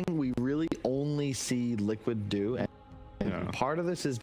we really only see Liquid do, and part of this is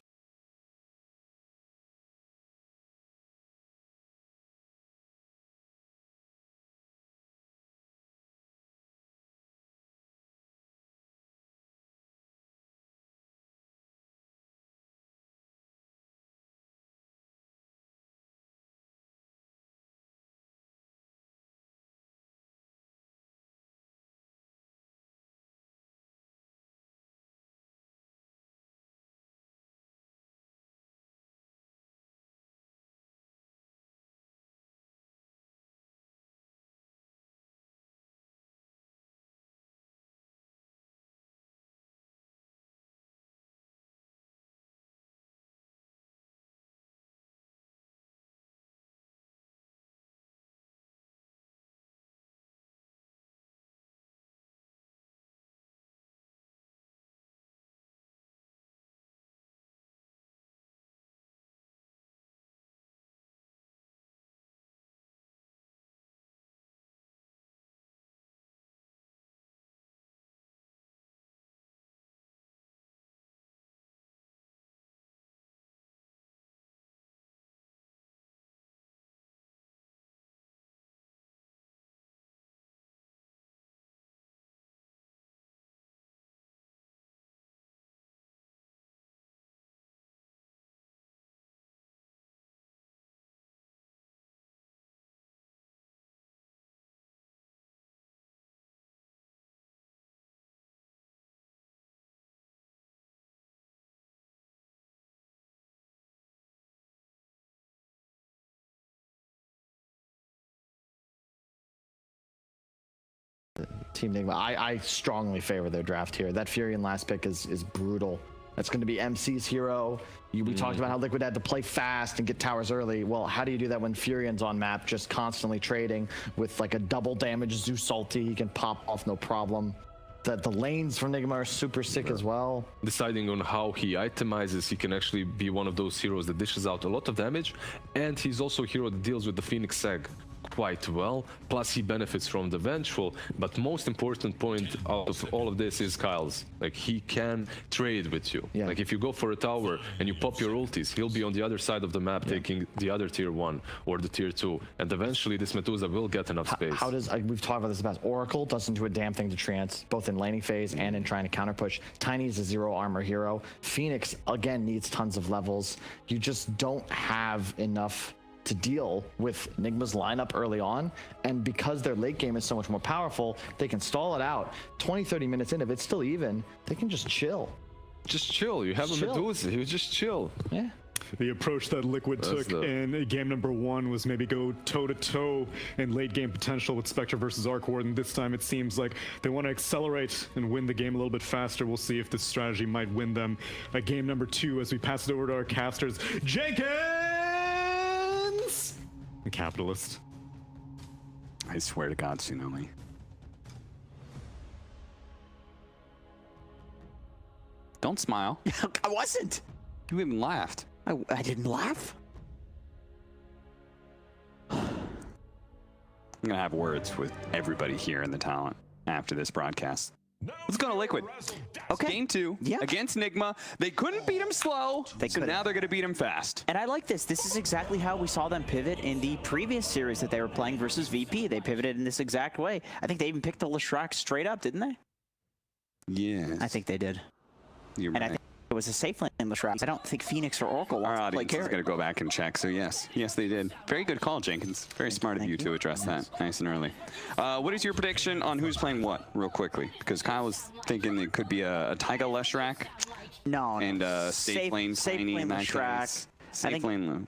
Team Nigma. I strongly favor their draft here. That Furion last pick is brutal. That's going to be MC's hero. We talked about how Liquid had to play fast and get towers early. Well, how do you do that when Furion's on map, just constantly trading with like a double damage Zeus ulti? He can pop off no problem. The lanes from Nigma are super sick as well. Deciding on how he itemizes, he can actually be one of those heroes that dishes out a lot of damage, and he's also a hero that deals with the Phoenix Egg quite well, plus he benefits from the Vengeful. But most important point out of all of this is Kyle's. Like, he can trade with you. Like, if you go for a tower and you pop your ultis, he'll be on the other side of the map taking the other tier 1 or the tier 2, and eventually this Medusa will get enough space. How does, we've talked about this in the past, Oracle doesn't do a damn thing to Trance, both in laning phase and in trying to counter push. Tiny is a 0 armor hero. Phoenix, again, needs tons of levels. You just don't have enough to deal with Nigma's lineup early on, and because their late game is so much more powerful, they can stall it out 20-30 minutes in. If it's still even, they can just chill. You have a Medusa, he was just chill. The approach that Liquid took in game number 1 was maybe go toe-to-toe in late game potential with Spectre versus Arc Warden. This time it seems like they want to accelerate and win the game a little bit faster. We'll see if this strategy might win them at game number 2 as we pass it over to our casters. Jenkins! Capitalist. I swear to God, Tsunami. Don't smile. I wasn't. You even laughed. I didn't laugh. I'm gonna have words with everybody here in the talent after this broadcast. Let's go to Liquid. Okay. Game 2 against Nigma. They couldn't beat him slow, so now they're going to beat him fast. And I like this. This is exactly how we saw them pivot in the previous series that they were playing versus VP. They pivoted in this exact way. I think they even picked the Leshrac straight up, didn't they? Yes. I think they did. You're right. I think it was a safe lane in Leshrac. I don't think Phoenix or Oracle wants to play carry. Our audience is going to go back and check, so yes. Yes, they did. Very good call, Jenkins. Very smart of you to address that nice and early. What is your prediction on who's playing what, real quickly? Because Kyle was thinking it could be a Taiga Leshrac. No. And safe lane Tiny in that case.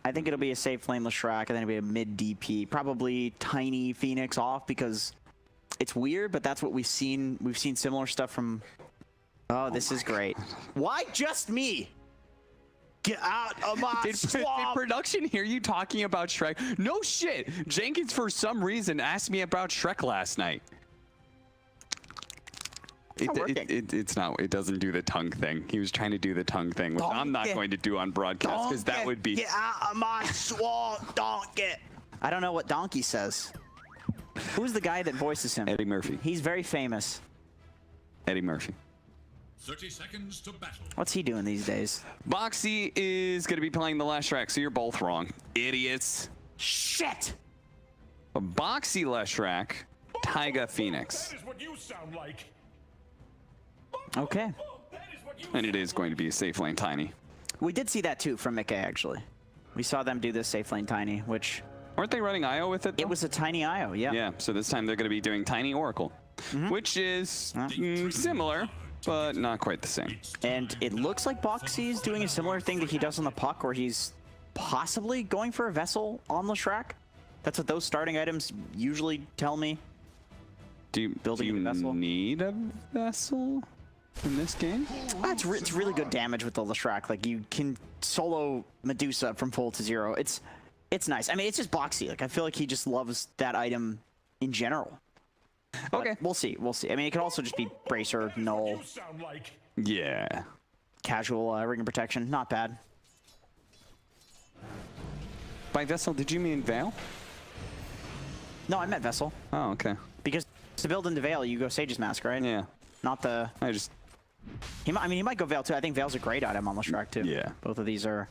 I think it'll be a safe lane Leshrac, and then it'll be a mid DP. Probably Tiny Phoenix off, because it's weird, but that's what we've seen. We've seen similar stuff from... Oh, this is great. Why just me? Get out of my swamp. Did production hear you talking about Shrek? No shit. Jenkins, for some reason, asked me about Shrek last night. It's not. It doesn't do the tongue thing. He was trying to do the tongue thing, which I'm not going to do on broadcast, because that would be... Get out of my swamp, donkey. I don't know what donkey says. Who's the guy that voices him? Eddie Murphy. He's very famous. Eddie Murphy. 30 seconds to battle. What's he doing these days? Boxy is going to be playing the Leshrac, so you're both wrong. Idiots. Shit! Boxy Leshrac, Taiga Phoenix. That is what you sound like. Okay. That is what you And it is going to be a safe lane Tiny. We did see that too from Mickey, actually. We saw them do this safe lane Tiny, which... Aren't they running IO with it, though? It was a Tiny IO, yeah. Yeah, so this time they're going to be doing Tiny Oracle, which is similar, but not quite the same. And it looks like Boxy's doing a similar thing that he does on the puck, where he's possibly going for a Vessel on Leshrac. That's what those starting items usually tell me. Do you Building a vessel. need a vessel in this game? It's really good damage with the Leshrac. Like, you can solo Medusa from full to zero. It's nice. I mean, it's just Boxy. Like, I feel like he just loves that item in general. But Okay. we'll see. We'll see. I mean, it could also just be Bracer, Null, sound like. Yeah. casual ring and protection. Not bad. By vessel, did you mean Veil? No, I meant Vessel. Oh, okay. Because to build into Veil, you go Sage's Mask, right? Yeah. Not the... I just... He might go Veil too. I think Veil's a great item on Leshrac too. Yeah. Both of these are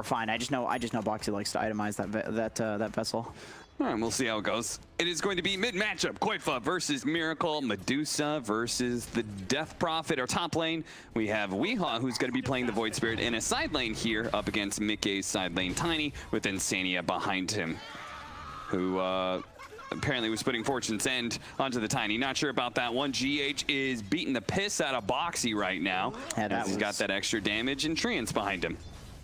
fine. I just know Boxy likes to itemize that Vessel. All right, we'll see how it goes. It is going to be mid-matchup. Koifa versus Miracle. Medusa versus the Death Prophet. Our top lane, we have Weehaw, who's going to be playing the Void Spirit, in a side lane here up against Mickey's side lane Tiny with Insania behind him, who apparently was putting Fortune's End onto the Tiny. Not sure about that one. GH is beating the piss out of Boxy right now. Yeah, as he's got that extra damage, and Treants behind him.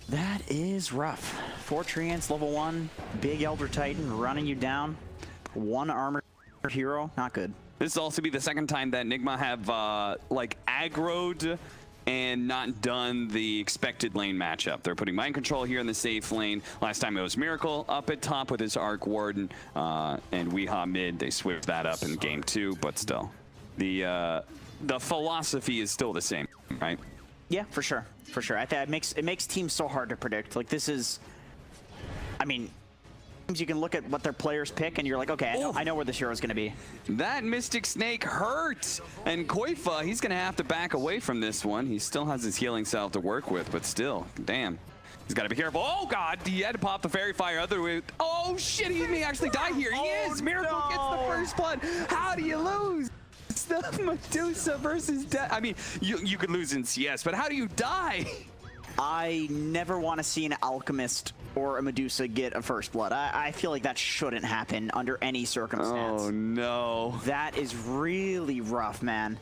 That is rough. 4 Treants, level 1, big Elder Titan running you down. 1 armored hero, not good. This will also be the second time that Nigma have like aggroed and not done the expected lane matchup. They're putting Mind Control here in the safe lane. Last time it was Miracle up at top with his Arc Warden and Weehaw mid. They switched that up in game 2, but still. The philosophy is still the same, right? Yeah, for sure. For sure. I think it makes teams so hard to predict. Like, this is... I mean, you can look at what their players pick and you're like, okay, I know where this hero is going to be. That Mystic Snake hurt, and Koifa, he's going to have to back away from this one. He still has his healing salve to work with, but still, damn. He's got to be careful. Oh, God, he had to pop the Fairy Fire other way. Oh, shit, he may actually die here. He is! Miracle gets the first blood. How do you lose? It's the Medusa versus Death. I mean, you could lose in CS, but how do you die? I never want to see an Alchemist or a Medusa get a first blood. I feel like that shouldn't happen under any circumstance. Oh, no. That is really rough, man.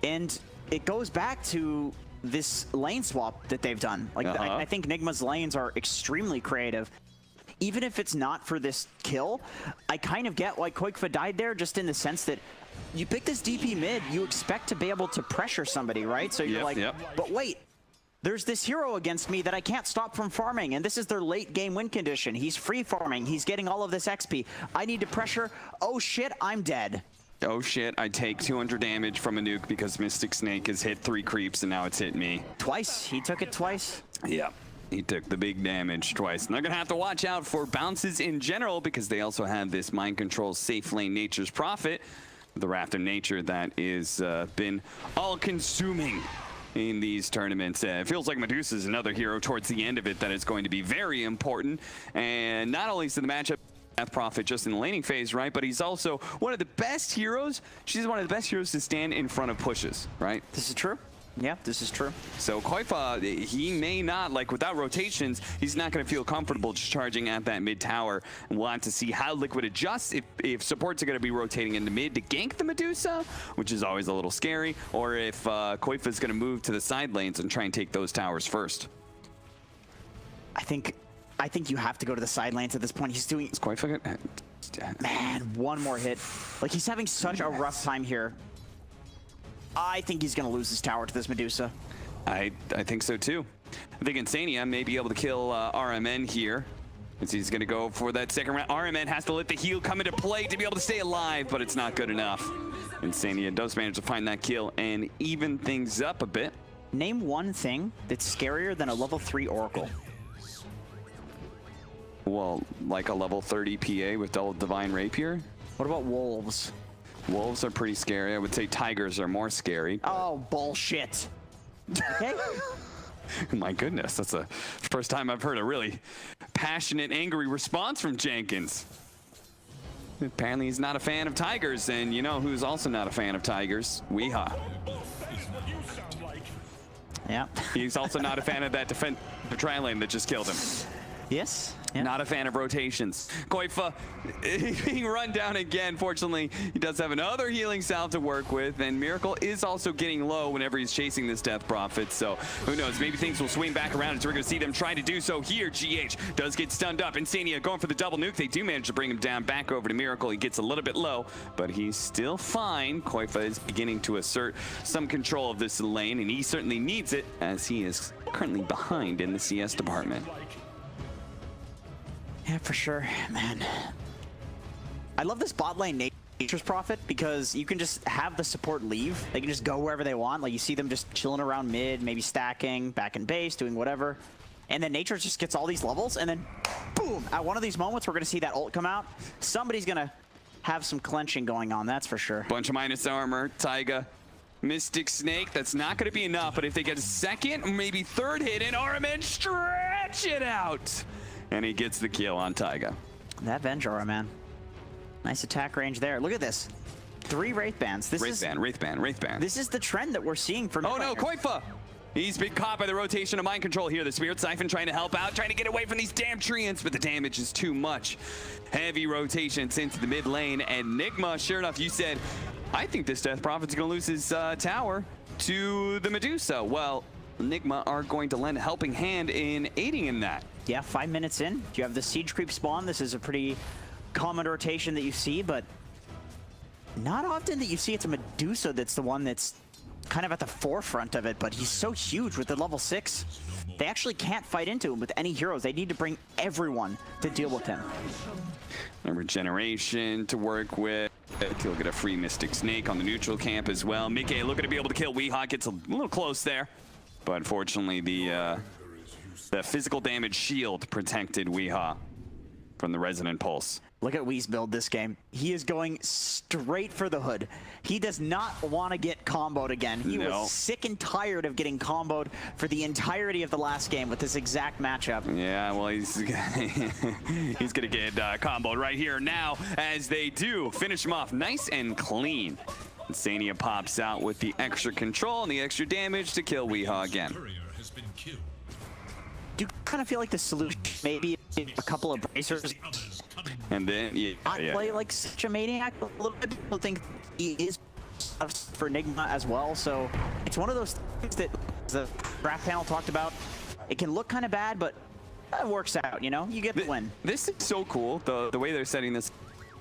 And it goes back to this lane swap that they've done. Like, I think Nigma's lanes are extremely creative. Even if it's not for this kill, I kind of get why Koifa died there, just in the sense that you pick this DP mid, you expect to be able to pressure somebody, right? So you're but wait, there's this hero against me that I can't stop from farming, and this is their late game win condition. He's free farming, he's getting all of this XP. I need to pressure. Oh shit, I'm dead. Oh shit, I take 200 damage from a nuke because Mystic Snake has hit 3 creeps and now it's hit me. Twice, he took it twice. Yeah. He took the big damage twice. And they're going to have to watch out for bounces in general because they also have this Mind Control safe lane Nature's Prophet, the Wrath of Nature that is been all-consuming in these tournaments. It feels like Medusa is another hero towards the end of it that is going to be very important. And not only is the matchup Death Prophet just in the laning phase, right? But he's also one of the best heroes. She's one of the best heroes to stand in front of pushes, right? This is true. Yeah, this is true. So Koifa, he may not, like without rotations, he's not going to feel comfortable just charging at that mid tower. And we'll have to see how Liquid adjusts if supports are going to be rotating into mid to gank the Medusa, which is always a little scary, or if Koifa is going to move to the side lanes and try and take those towers first. I think you have to go to the side lanes at this point. He's doing... Is Koifa good? Man, one more hit. Like, he's having such a rough time here. I think he's going to lose his tower to this Medusa. I think so too. I think Insania may be able to kill RMN here, as he's going to go for that second round. RMN has to let the heal come into play to be able to stay alive, but it's not good enough. Insania does manage to find that kill and even things up a bit. Name one thing that's scarier than a level 3 Oracle. Well, like a level 30 PA with Divine Rapier? What about wolves? Wolves are pretty scary. I would say tigers are more scary. Oh, bullshit. Okay. My goodness, that's the first time I've heard a really passionate, angry response from Jenkins. Apparently he's not a fan of tigers, and you know who's also not a fan of tigers? Weehaw. That's what you sound like. Yeah. He's also not a fan of that defensive tri lane that just killed him. Yes. Yeah. Not a fan of rotations. Koifa being run down again. Fortunately, he does have another healing salve to work with, and Miracle is also getting low whenever he's chasing this Death Prophet, so who knows, maybe things will swing back around as we're going to see them try to do so here. GH does get stunned up. Insania going for the double nuke. They do manage to bring him down back over to Miracle. He gets a little bit low, but he's still fine. Koifa is beginning to assert some control of this lane, and he certainly needs it as he is currently behind in the CS department. Yeah, for sure, man. I love this bot lane Nature's Prophet because you can just have the support leave. They can just go wherever they want. Like you see them just chilling around mid, maybe stacking, back in base, doing whatever. And then Nature just gets all these levels, and then boom! At one of these moments, we're gonna see that ult come out. Somebody's gonna have some clenching going on, that's for sure. Bunch of minus armor, Taiga. Mystic Snake, that's not going to be enough, but if they get a second, maybe third hit, and Armin stretch it out. And he gets the kill on Taiga. That Venjora, man. Nice attack range there. Look at this. 3 Wraith Bands. Wraith Band. This is the trend that we're seeing from... Oh no, Koifa! He's been caught by the rotation of mind control here. The Spirit Siphon trying to help out, trying to get away from these damn treants, but the damage is too much. Heavy rotations into the mid lane, and Nigma, sure enough, you said, I think this Death Prophet's gonna lose his tower to the Medusa. Well, Nigma are going to lend a helping hand in aiding in that. Yeah, 5 minutes in. You have the Siege Creep spawn. This is a pretty common rotation that you see, but not often that you see it's a Medusa that's the one that's kind of at the forefront of it, but he's so huge with the level 6. They actually can't fight into him with any heroes. They need to bring everyone to deal with him. Regeneration to work with. He'll get a free Mystic Snake on the neutral camp as well. Mickey looking to be able to kill Weehawk. Gets a little close there, but unfortunately the physical damage shield protected Weehaw from the Resonant Pulse. Look at Wee's build this game. He is going straight for the hood. He does not want to get comboed again. He was sick and tired of getting comboed for the entirety of the last game with this exact matchup. Yeah, well, he's he's gonna get comboed right here now as they do finish him off nice and clean. Insania pops out with the extra control and the extra damage to kill Weehaw again. Courier has been killed. Do you kind of feel like the solution maybe a couple of bracers? And then, Not play like such a maniac a little bit. People think he is for Nigma as well. So it's one of those things that the draft panel talked about. It can look kind of bad, but it works out, you know? You get the win. This is so cool, the way they're setting this.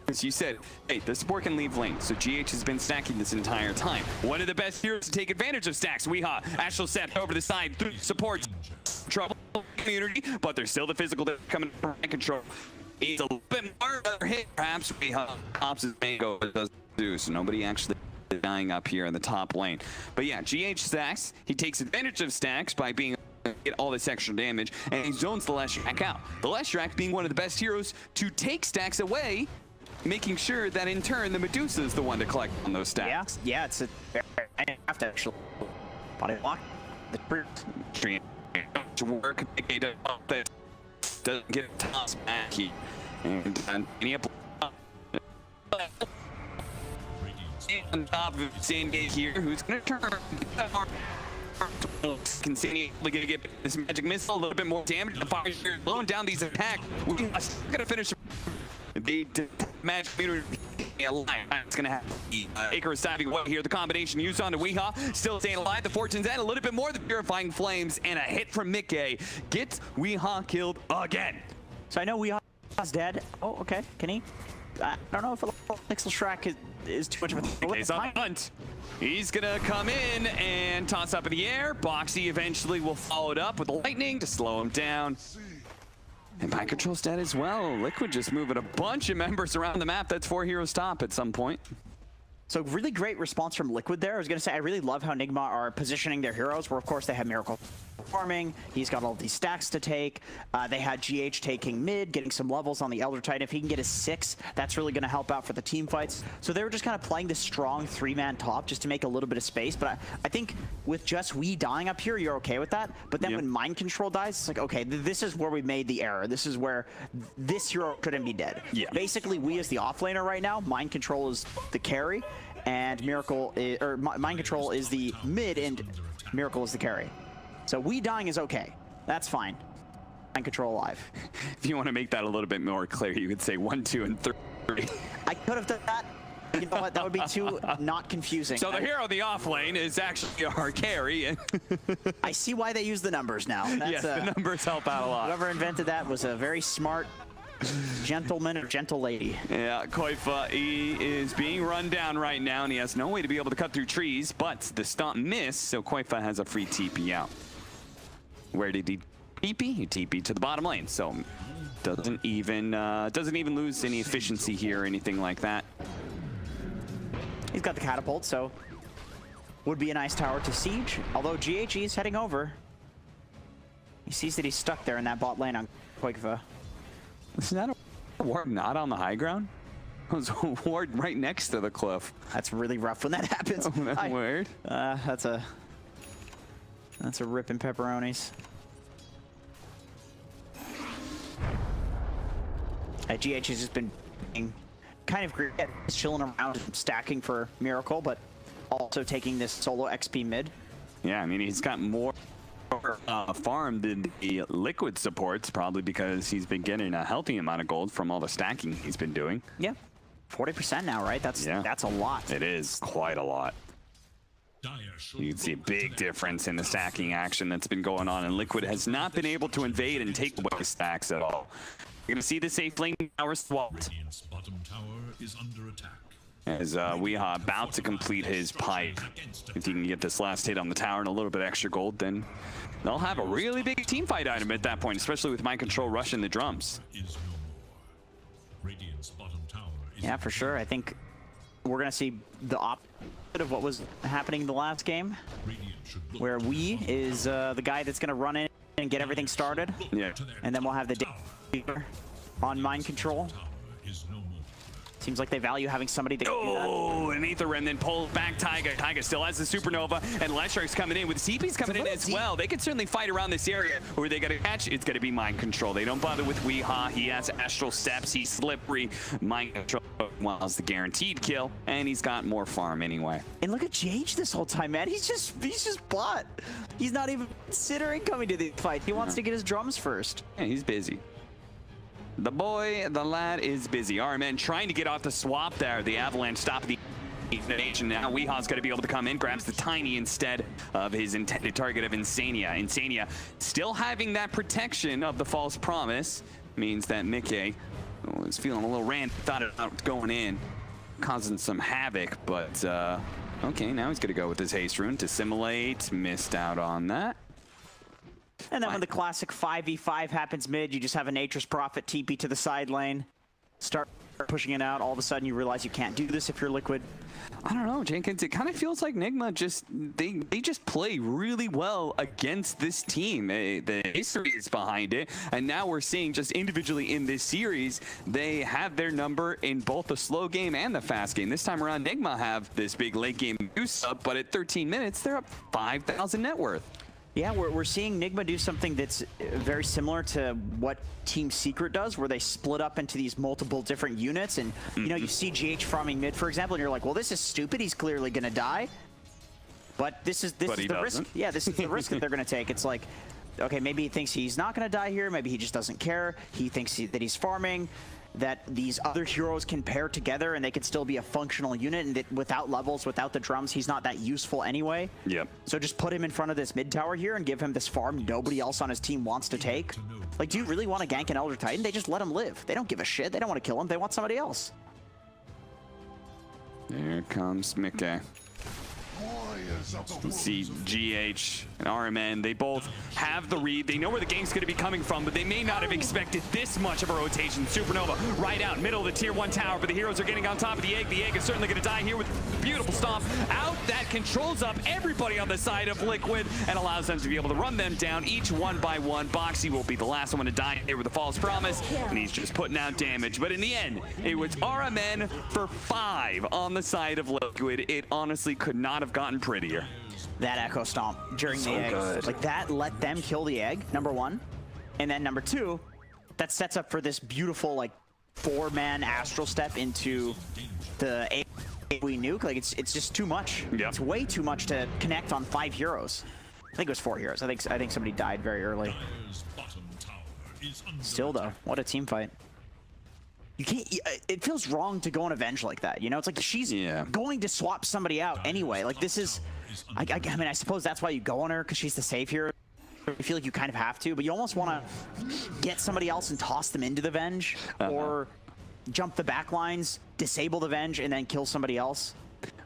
As you said, hey, the support can leave lane, so GH has been stacking this entire time. One of the best heroes to take advantage of stacks. Weehaw, Astral Set over the side, support, trouble community, but there's still the physical coming from control. He's a little bit more hit, perhaps Weehaw ops his main go, it does do, so nobody actually dying up here in the top lane. But yeah, GH stacks, he takes advantage of stacks by being get all this extra damage, and he zones the Leshrac out. The Leshrac being one of the best heroes to take stacks away, making sure that in turn the Medusa is the one to collect on those stacks. Yeah, it's a I have to actually body block the Stream to work that doesn't get tossed back here. And on top of Sandgate here, who's gonna turn continue to get this magic missile a little bit more damage. The fire here blowing down these attacks. We're gonna finish the magic meter. It's gonna have Icarus diving away here. The combination used on to Weehaw, still staying alive. The Fortune's end, a little bit more. The Purifying Flames and a hit from Mickey gets Weehaw killed again. So I know Weehaw's dead. Oh, okay. Can he? I don't know if a Pixel Shrek is too much of a thing. He's on hunt. He's gonna come in and toss up in the air. Boxy eventually will follow it up with the lightning to slow him down. And Mind Control's dead as well. Liquid just moving a bunch of members around the map. That's 4 heroes top at some point. So really great response from Liquid there. I was going to say, I really love how Nigma are positioning their heroes, where of course they have Miracle farming. He's got all these stacks to take. They had GH taking mid, getting some levels on the Elder Titan. If he can get a 6, that's really going to help out for the team fights. So they were just kind of playing this strong 3-man top just to make a little bit of space. But I think with just we dying up here, you're okay with that. But then when Mind Control dies, it's like, okay, this is where we made the error. This is where this hero couldn't be dead. Yeah. Basically, we as the offlaner right now, Mind Control is the carry, and Miracle is, or Mind Control is the mid, and Miracle is the carry. So we dying is okay. That's fine. Mind Control alive. If you want to make that a little bit more clear, you could say 1, 2, and 3. I could have done that. You know what? That would be too not confusing. So the hero of the off lane is actually our carry. I see why they use the numbers now. That's, Yes, the numbers help out a lot. Whoever invented that was a very smart gentleman or gentle lady. Yeah, Koifa, he is being run down right now, and he has no way to be able to cut through trees, but the stomp missed, so Koifa has a free TP out. Where did he TP? He TP to the bottom lane, so doesn't even lose any efficiency here or anything like that. He's got the catapult, so would be a nice tower to siege. Although GHE is heading over. He sees that he's stuck there in that bot lane on Koifa. Is that a ward not on the high ground? It was a ward right next to the cliff. That's really rough when that happens. Oh, that's weird. That's a rip in pepperonis. GH has just been kind of great at chilling around, stacking for Miracle, but also taking this solo XP mid. Yeah, I mean, he's got more farm than the Liquid supports, probably because he's been getting a healthy amount of gold from all the stacking he's been doing. Yeah, 40% now, right? That's a lot. It is quite a lot. You can see a big difference in the stacking action that's been going on, and Liquid has not been able to invade and take away stacks at all. You're going to see the safe lane tower swapped. Radiant's bottom tower is under attack. As Weehaw about to complete his pipe. If he can get this last hit on the tower and a little bit extra gold, then they'll have a really big team fight item at that point, especially with Mind Control rushing the drums. Is no more. Radiant's bottom tower is Yeah, for sure. I think we're going to see the opposite of what was happening in the last game, Radiant should look where we is the guy that's going to run in and get everything started. Yeah. And then we'll have the on Mind Control. tower is no more. Seems like they value having somebody that can do that. Oh, and Aether Remnant pulls back Taiga. Taiga still has the Supernova, and Leshrake's coming in with CP's coming in as well. They can certainly fight around this area. Where they got to catch, it's going to be Mind Control. They don't bother with Weehaw. He has Astral Steps. He's slippery. Mind Control was the guaranteed kill, and he's got more farm anyway. And look at JH this whole time, man. He's just bot. He's not even considering coming to the fight. He wants to get his drums first. Yeah, he's busy. The lad is busy. RMN trying to get off the swap there. The Avalanche stopped the nation. Now Weehaw's going to be able to come in, grabs the Tiny instead of his intended target of Insania. Insania still having that protection of the false promise means that Mickey was feeling a little rant, thought about going in, causing some havoc, but okay, now he's going to go with his haste rune to simulate. Missed out on that. And then when the classic 5v5 happens mid, you just have a Nature's Prophet TP to the side lane, start pushing it out. All of a sudden you realize you can't do this if you're Liquid. I don't know, Jenkins. It kind of feels like Nigma they just play really well against this team. The history is behind it, and now we're seeing just individually in this series, they have their number in both the slow game and the fast game. This time around, Nigma have this big late game boost up, but at 13 minutes, they're up 5,000 net worth. Yeah, we're seeing Nigma do something that's very similar to what Team Secret does, where they split up into these multiple different units. And, you know, you see GH farming mid, for example, and you're like, well, this is stupid. He's clearly going to die. But this is the risk. Yeah, this is the risk that they're going to take. It's like, okay, maybe he thinks he's not going to die here. Maybe he just doesn't care. He thinks that he's farming, that these other heroes can pair together and they can still be a functional unit, and that without levels, without the drums, he's not that useful anyway. Yep. So just put him in front of this mid tower here and give him this farm nobody else on his team wants to take. Like, do you really want to gank an Elder Titan? They just let him live. They don't give a shit. They don't want to kill him. They want somebody else. There comes Mickey. You see GH and RMN, they both have the read. They know where the game's going to be coming from, but they may not have expected this much of a rotation. Supernova right out, middle of the tier 1 tower, but the heroes are getting on top of the egg. The egg is certainly going to die here with beautiful stomp out. That controls up everybody on the side of Liquid and allows them to be able to run them down each one by one. Boxy will be the last one to die here with a false promise, and he's just putting out damage. But in the end, it was RMN for 5 on the side of Liquid. It honestly could not have gotten prettier. That echo stomp during the egg, like that let them kill the egg, number 1. And then number 2, that sets up for this beautiful like 4-man astral step into the AoE nuke. Like it's just too much. Yep. It's way too much to connect on 5 heroes. I think it was 4 heroes. I think somebody died very early. Still though, what a team fight. You can't. It feels wrong to go on Avenge like that. You know, it's like she's going to swap somebody out anyway. Like this is. I mean, I suppose that's why you go on her, because she's the safe hero. I feel like you kind of have to, but you almost want to get somebody else and toss them into the Venge, or jump the back lines, disable the Venge, and then kill somebody else.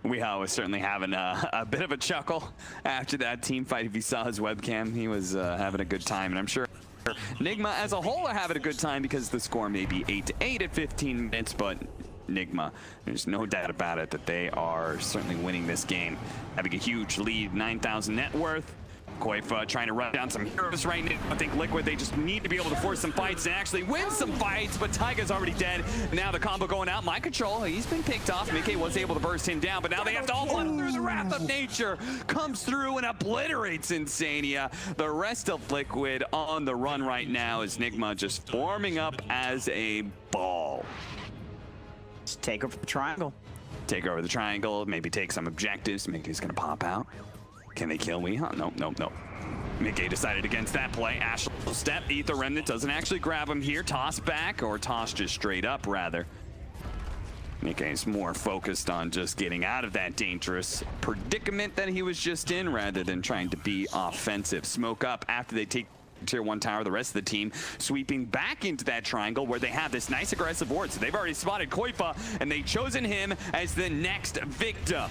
Weehaw was certainly having a bit of a chuckle after that team fight. If you saw his webcam, he was having a good time, and I'm sure Nigma as a whole are having a good time because the score may be 8-8 at 15 minutes, but Nigma, there's no doubt about it that they are certainly winning this game. Having a huge lead, 9,000 net worth. Koifa trying to run down some heroes right now. I think Liquid, they just need to be able to force some fights and actually win some fights, but Taiga's already dead. Now the combo going out. Mind Control, he's been picked off. Mickey was able to burst him down, but now they have to all run through. The Wrath of Nature comes through and obliterates Insania. The rest of Liquid on the run right now as Nigma just forming up as a ball. Just take over the triangle. Take over the triangle, maybe take some objectives. Mickey's gonna pop out. Can they kill Weehaw? No, no, no. Mickey decided against that play. Astral Step, Ether Remnant doesn't actually grab him here. Toss back, or toss just straight up, rather. Mickey's more focused on just getting out of that dangerous predicament that he was just in, rather than trying to be offensive. Smoke up after they take tier 1 tower. The rest of the team sweeping back into that triangle where they have this nice aggressive ward. So they've already spotted Koifa, and they've chosen him as the next victim.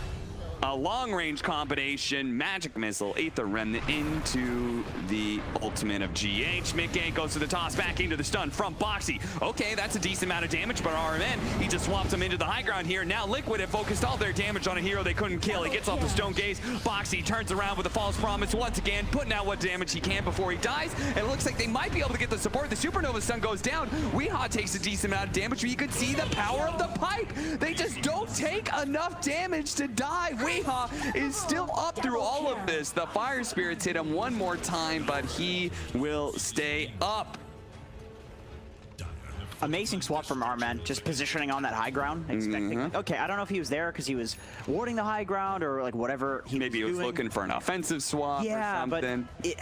A long-range combination, magic missile, Aether Remnant into the ultimate of GH. Mickey goes to the toss, back into the stun from Boxy. Okay, that's a decent amount of damage, but RMN, he just swapped him into the high ground here. Now Liquid have focused all their damage on a hero they couldn't kill. He gets off the Stone Gaze. Boxy turns around with a false promise once again, putting out what damage he can before he dies. And it looks like they might be able to get the support. The Supernova stun goes down. Weehaw takes a decent amount of damage, but you could see the power of the pipe. They just don't take enough damage to die. Weehaw is still up through all of this. The Fire Spirits hit him one more time, but he will stay up. Amazing swap from RMN, just positioning on that high ground, expecting. Okay, I don't know if he was there because he was warding the high ground or like whatever he Maybe he was doing. looking for an offensive swap or something. But it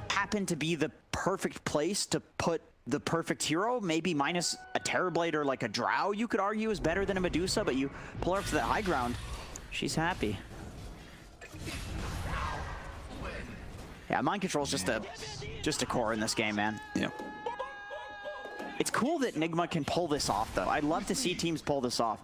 happened to be the perfect place to put the perfect hero, maybe minus a Terrorblade or like a Drow, you could argue is better than a Medusa, but you pull her up to that high ground, she's happy. Yeah, Mind Control is just a core in this game, man. Yeah. It's cool that Nigma can pull this off, though. I'd love to see teams pull this off.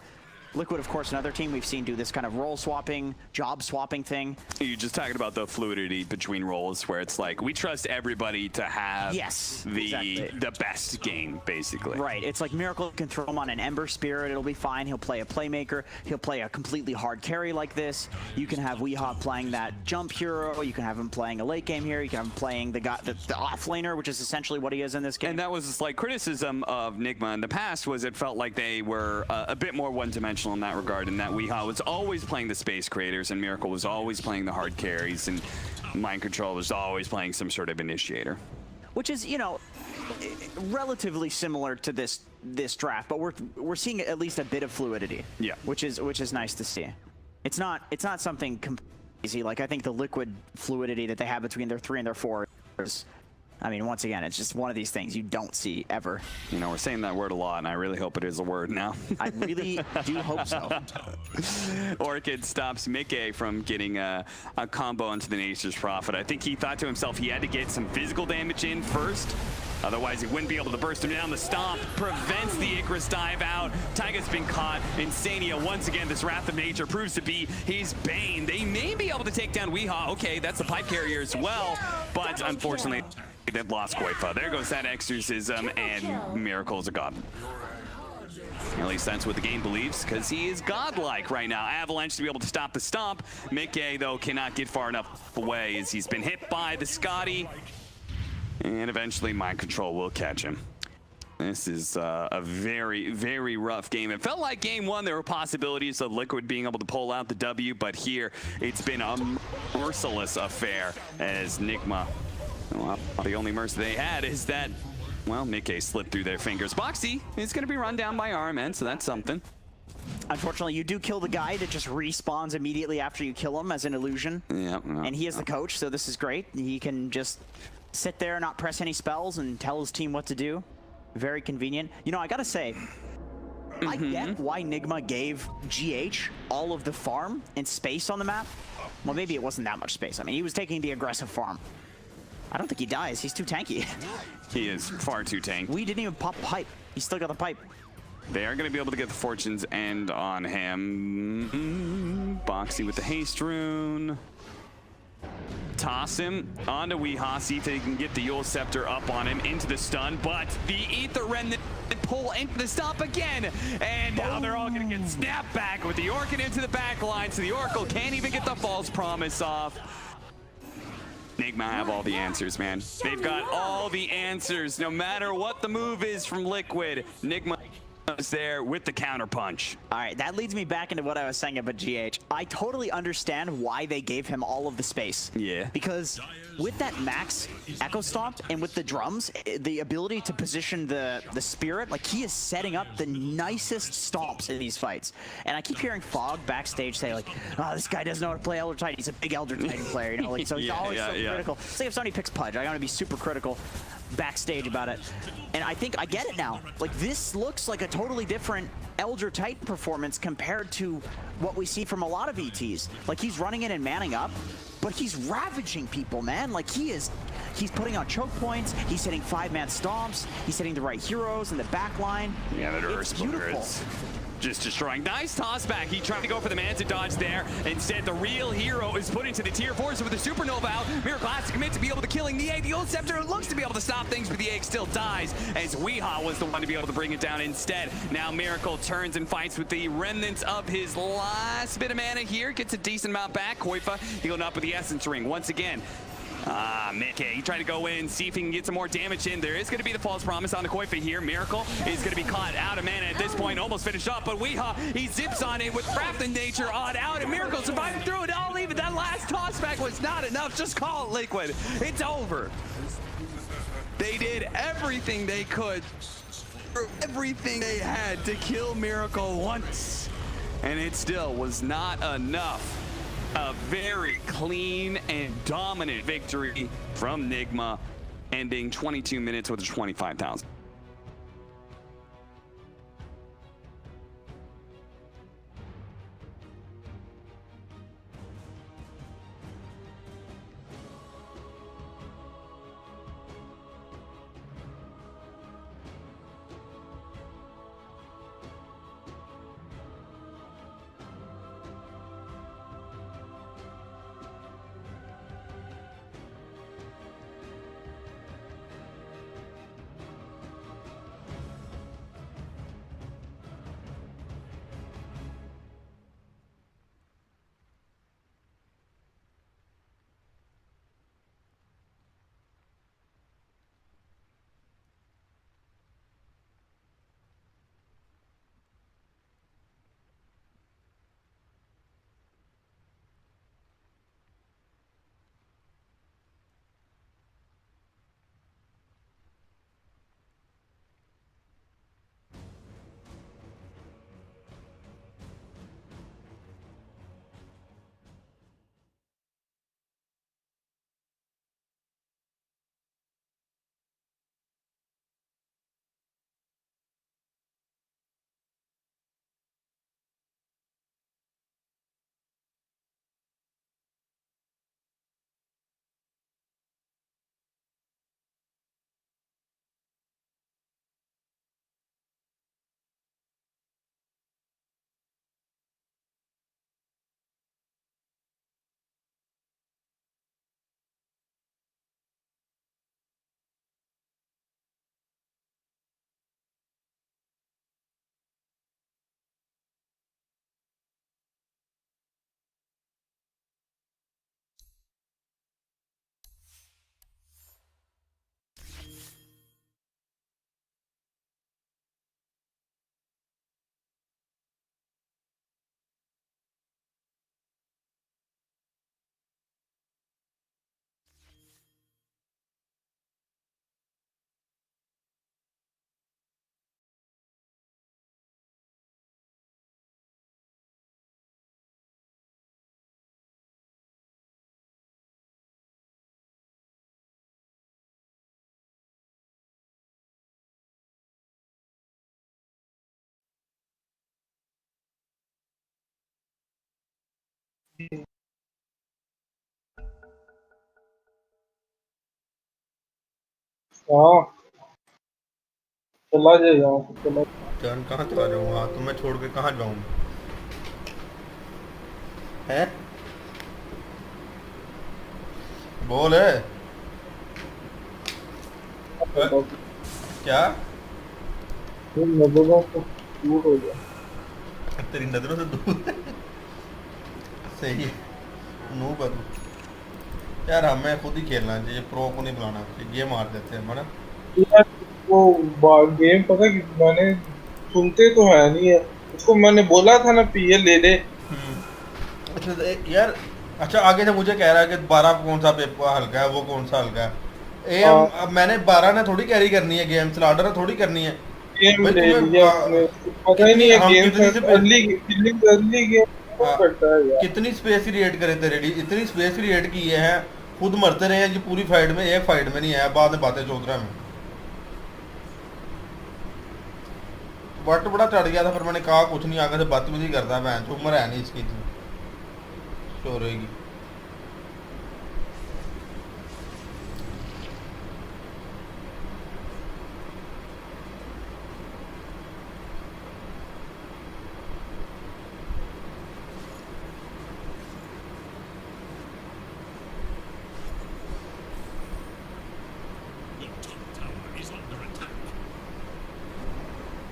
Liquid, of course, another team we've seen do this kind of role swapping, job swapping thing. You're just talking about the fluidity between roles where it's like, we trust everybody to have the best game, basically. Right. It's like Miracle can throw him on an Ember Spirit. It'll be fine. He'll play a Playmaker. He'll play a completely hard carry like this. You can have Weehaw playing that jump hero. You can have him playing a late game hero. You can have him playing the offlaner, which is essentially what he is in this game. And that was a slight criticism of Nigma in the past, was it felt like they were a bit more one-dimensional in that regard, and that Weehaw was always playing the space creators, and Miracle was always playing the hard carries, and Mind Control was always playing some sort of initiator. Which is, you know, relatively similar to this draft, but we're seeing at least a bit of fluidity. Yeah. Which is nice to see. It's not something easy. Like, I think the Liquid fluidity that they have between their 3 and their 4 is, I mean, once again, it's just one of these things you don't see ever. You know, we're saying that word a lot, and I really hope it is a word now. I really do hope so. Orchid stops Mickey from getting a combo into the Nature's Prophet. I think he thought to himself he had to get some physical damage in first, Otherwise, he wouldn't be able to burst him down. The stomp prevents the Icarus dive out. Taiga's been caught. Insania, once again, this Wrath of Nature proves to be his bane. They may be able to take down Weehaw. Okay, that's the pipe carrier as well, but unfortunately, they've lost Koifa. There goes that exorcism, and Miracle's a god. At least that's what the game believes, because he is godlike right now. Avalanche to be able to stop the stomp. Mickey, though, cannot get far enough away as he's been hit by the Scotty. And eventually Mind Control will catch him. This is a very, very rough game. It felt like game one, there were possibilities of Liquid being able to pull out the W, but here it's been a merciless affair as Nigma, well, the only mercy they had is that, well, Mickey slipped through their fingers. Boxy is going to be run down by RMN, so that's something. Unfortunately, you do kill the guy that just respawns immediately after you kill him as an illusion. Yep. And he is the coach, so this is great. He can just sit there, not press any spells, and tell his team what to do. Very convenient. You know, I gotta say, I get why Nigma gave GH all of the farm and space on the map. Well, maybe it wasn't that much space. I mean, he was taking the aggressive farm. I don't think he dies. He's too tanky. He is far too tanky. We didn't even pop pipe. He still got the pipe. They are going to be able to get the Fortune's End on him. Boxy with the haste rune. Toss him onto Weehaw, see if they can get the Yule Scepter up on him into the stun, but the Ether Remnant pull into the stop again, and now they're all going to get snapped back with the Orchid into the back line, so the Oracle can't even get the False Promise off. Nigma have all the answers, man. They've got all the answers, no matter what the move is from Liquid. Nigma is there with the counterpunch. All right, that leads me back into what I was saying about GH. I totally understand why they gave him all of the space. Yeah. Because with that max Echo Stomp and with the drums, the ability to position the spirit, like he is setting up the nicest stomps in these fights. And I keep hearing Fog backstage say like, oh, this guy doesn't know how to play Elder Titan. He's a big Elder Titan player, you know, like, so he's always so critical. It's like if somebody picks Pudge, I gotta be super critical backstage about it. And I think I get it now. Like, this looks like a totally different Elder Titan performance compared to what we see from a lot of ETs. Like, he's running in and manning up, but he's ravaging people, man. Like, he's putting on choke points, he's hitting 5-man stomps, he's hitting the right heroes in the back line. Yeah, the it's beautiful. Just destroying. Nice toss back. He tried to go for the Manta dodge there. Instead, the real hero is put into the tier 4s with the Supernova out. Miracle has to commit to be able to killing the egg. The old Scepter looks to be able to stop things, but the egg still dies as Weehaw was the one to be able to bring it down instead. Now Miracle turns and fights with the remnants of his last bit of mana here. Gets a decent amount back. Koifa healing up with the Essence Ring once again. Mickey, he tried to go in, see if he can get some more damage in. There is going to be the False Promise on the Koifa here. Miracle is going to be caught out of mana at this point, almost finished up, but Weehaw, he zips on it with Wrath of Nature on out, and Miracle surviving through it all. Even that last toss back was not enough. Just call it Liquid. It's over. They did everything they could, everything they had to kill Miracle once, and it still was not enough. A very clean and dominant victory from Nigma, ending 22 minutes with a 25,000. हाँ चला जाएगा चला। जान कहाँ चला जाऊँगा? तुम्हें छोड़ के कहाँ जाऊँ? है बोल है क्या? नजरों को दूर हो गया। तेरी नजरों से दूर सही है। नूब है तू यार। हमें खुद ही खेलना चाहिए, प्रो को नहीं बुलाना चाहिए। गेम मार देते हैं है ना। यार वो गेम पता है कि मैंने सुनते तो है नहीं है उसको। मैंने बोला था ना पीएल ले ले। अच्छा यार, अच्छा आगे से मुझे कह रहा है कि 12 कौन सा पेपर हल्का है, वो कौन सा हल्का है। अब मैंने 12 ने थोड़ी कैरी करनी है गेम, स्लाडर ने थोड़ी करनी है गेम भाई। ले तुम्हें लिया उसने पता ही नहीं है। हम गेम कितनी से अर्ली गेम करता है यार। कितनी स्पेस क्रिएट करे थे रेडी, इतनी स्पेस क्रिएट की है। खुद मरते रहे हैं जी पूरी फाइट में, एक फाइट में नहीं है। बाद में बातें चौधरा में बट बड़ा चढ़ गया था, फिर मैंने कहा कुछ नहीं, आगे से बदतमीजी करता है। मैं उम्र है नहीं इसकी तो रहेगी। Your top tower is under attack.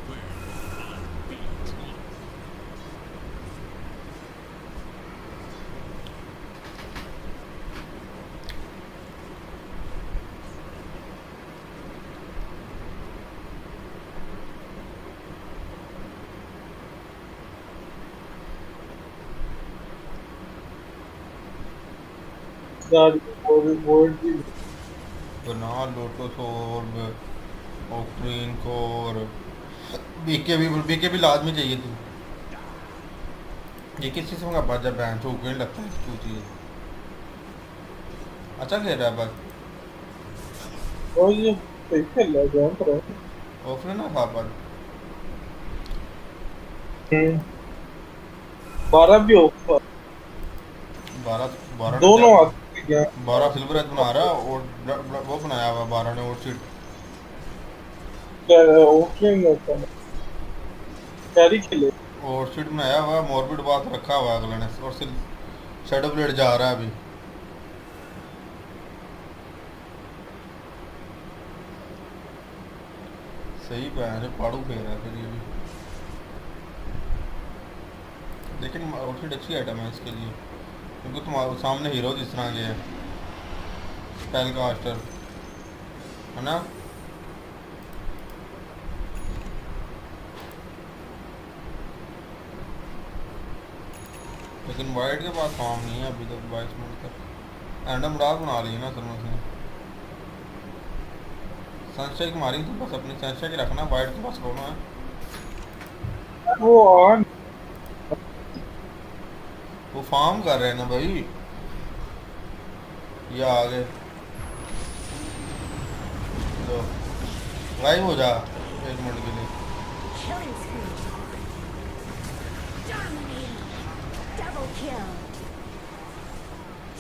Where will I be drawn? Word भी बना लोटस ऑर्ब, ऑक्ट्रीन कोर, बीके भी लाजमी चाहिए थी। ये किस चीज़ में बाजा बैंड तो नहीं लगता है क्यों चीज़। अच्छा खेल रहा है बस। और ये सही खेल रहा है जान रहा ऑफलाइन ना था पर है। 12 भी होगा 12 दोनों आते हैं क्या। 12 सिल्वर एज बना रहा और वो बनाया हुआ 12 ने और सीट ओके में होता है कैरी खेले। और सीट बनाया हुआ, मॉर्बिड बात रखा हुआ है अगले ने। और शेडो ब्लेड जा रहा है अभी। सही पैन से पाड़ू फेर रहा है फिर ये भी। लेकिन आउटफिट अच्छी आइटम है इसके लिए, क्योंकि तुम्हारे सामने हीरो जिस तरह के है स्पेल कास्टर है ना। लेकिन वाइट के पास फॉर्म नहीं है अभी तक 22 मिनट तक। एंडम रात बना ली है ना सर उसने। सनस्ट्राइक मारी तो बस अपनी सनस्ट्राइक रखना, वाइट के पास रोना है। वो ऑन वो फार्म कर रहे हैं ना भाई। ये आगे लो गायब हो जा 1 मिनट के लिए। Killing spree. Dominating. Double kill.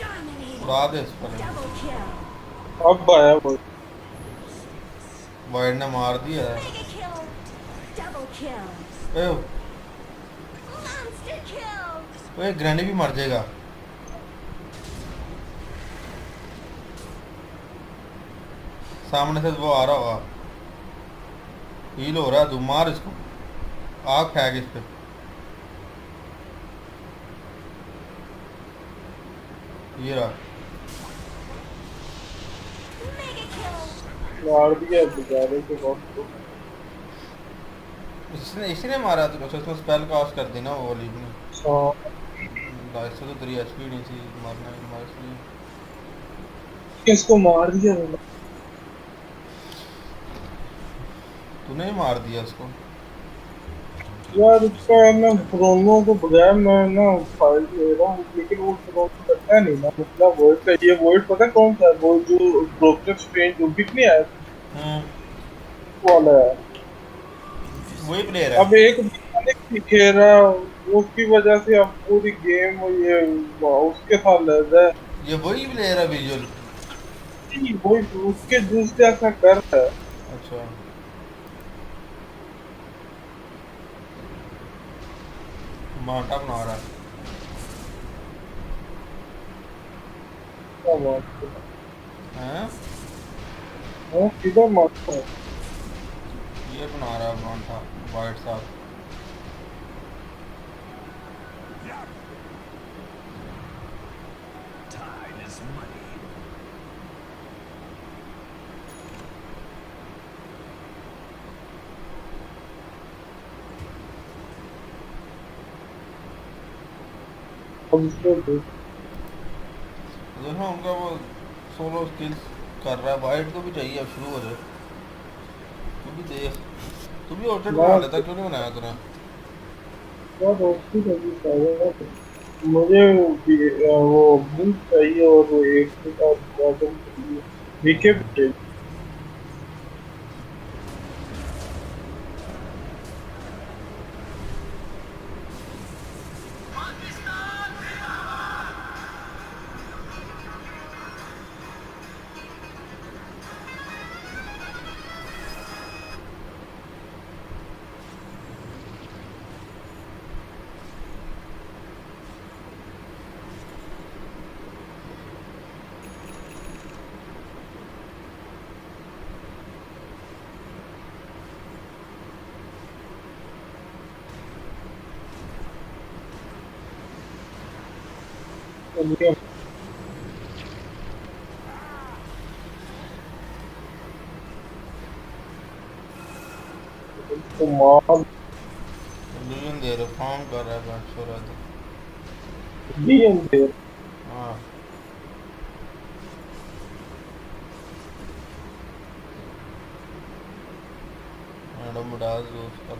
Dominating. उड़ा दे इस पर। Double kill. अब आया वो वाइट ने मार दिया है। Mega kill. Double kill. ए, Monster kill. वो ग्रैंडी भी मर जाएगा। सामने से वो आ रहा होगा, हील हो रहा है। तू मार इसको, आग फेंक इस पे। ये रहा। Mega kill. मार दिया बेचारे के बॉस को। इसने मारा तो उसको स्पेल कास्ट कर दी ना वो लीग ने। इससे तो 3 एचपी नहीं थी मारना इसलिए। किसको मार दिया मैंने। तूने ही मार दिया उसको। यार उसका है ना फ्रोनो को बगैर मैं ना फाइट ले रहा हूँ, लेकिन वो फ्रोनो करता नहीं ना। मतलब वर्ड का ये वर्ड पता कौन सा है, वो जो डॉक्टर स्ट्रेंज जो भी नहीं आया वाला है। वही प्लेयर है। अब एक नहीं खेल रहा, उसकी वजह से अब पूरी गेम ये उसके साथ लड़ रहा है। ये वही प्लेयर है विजुअल। वो उसके जूस जैसा कर रहा है। अच्छा माटा बना रहा है। क्या बात हैं? है, किधर मारता है? ये बना रहा है माटा वाइट साहब। अब इसको देख। देखो उनका वो सोलो स्किल्स कर रहा है। वाइट को भी चाहिए अब शुरू हो जाए। तू भी देख, तू भी ऑर्चर्ड बना लेता, क्यों नहीं बनाया तूने? बहुत अच्छी लगी सारे। मुझे वो बूट चाहिए और वो एक के साथ बॉटम चाहिए, बीके भी चाहिए। चलिए तो मार इल्यूजन दे रहे, फार्म कर रहा है बैट सो रहा था। डीएम दे। हाँ मैडम डाल यूज कर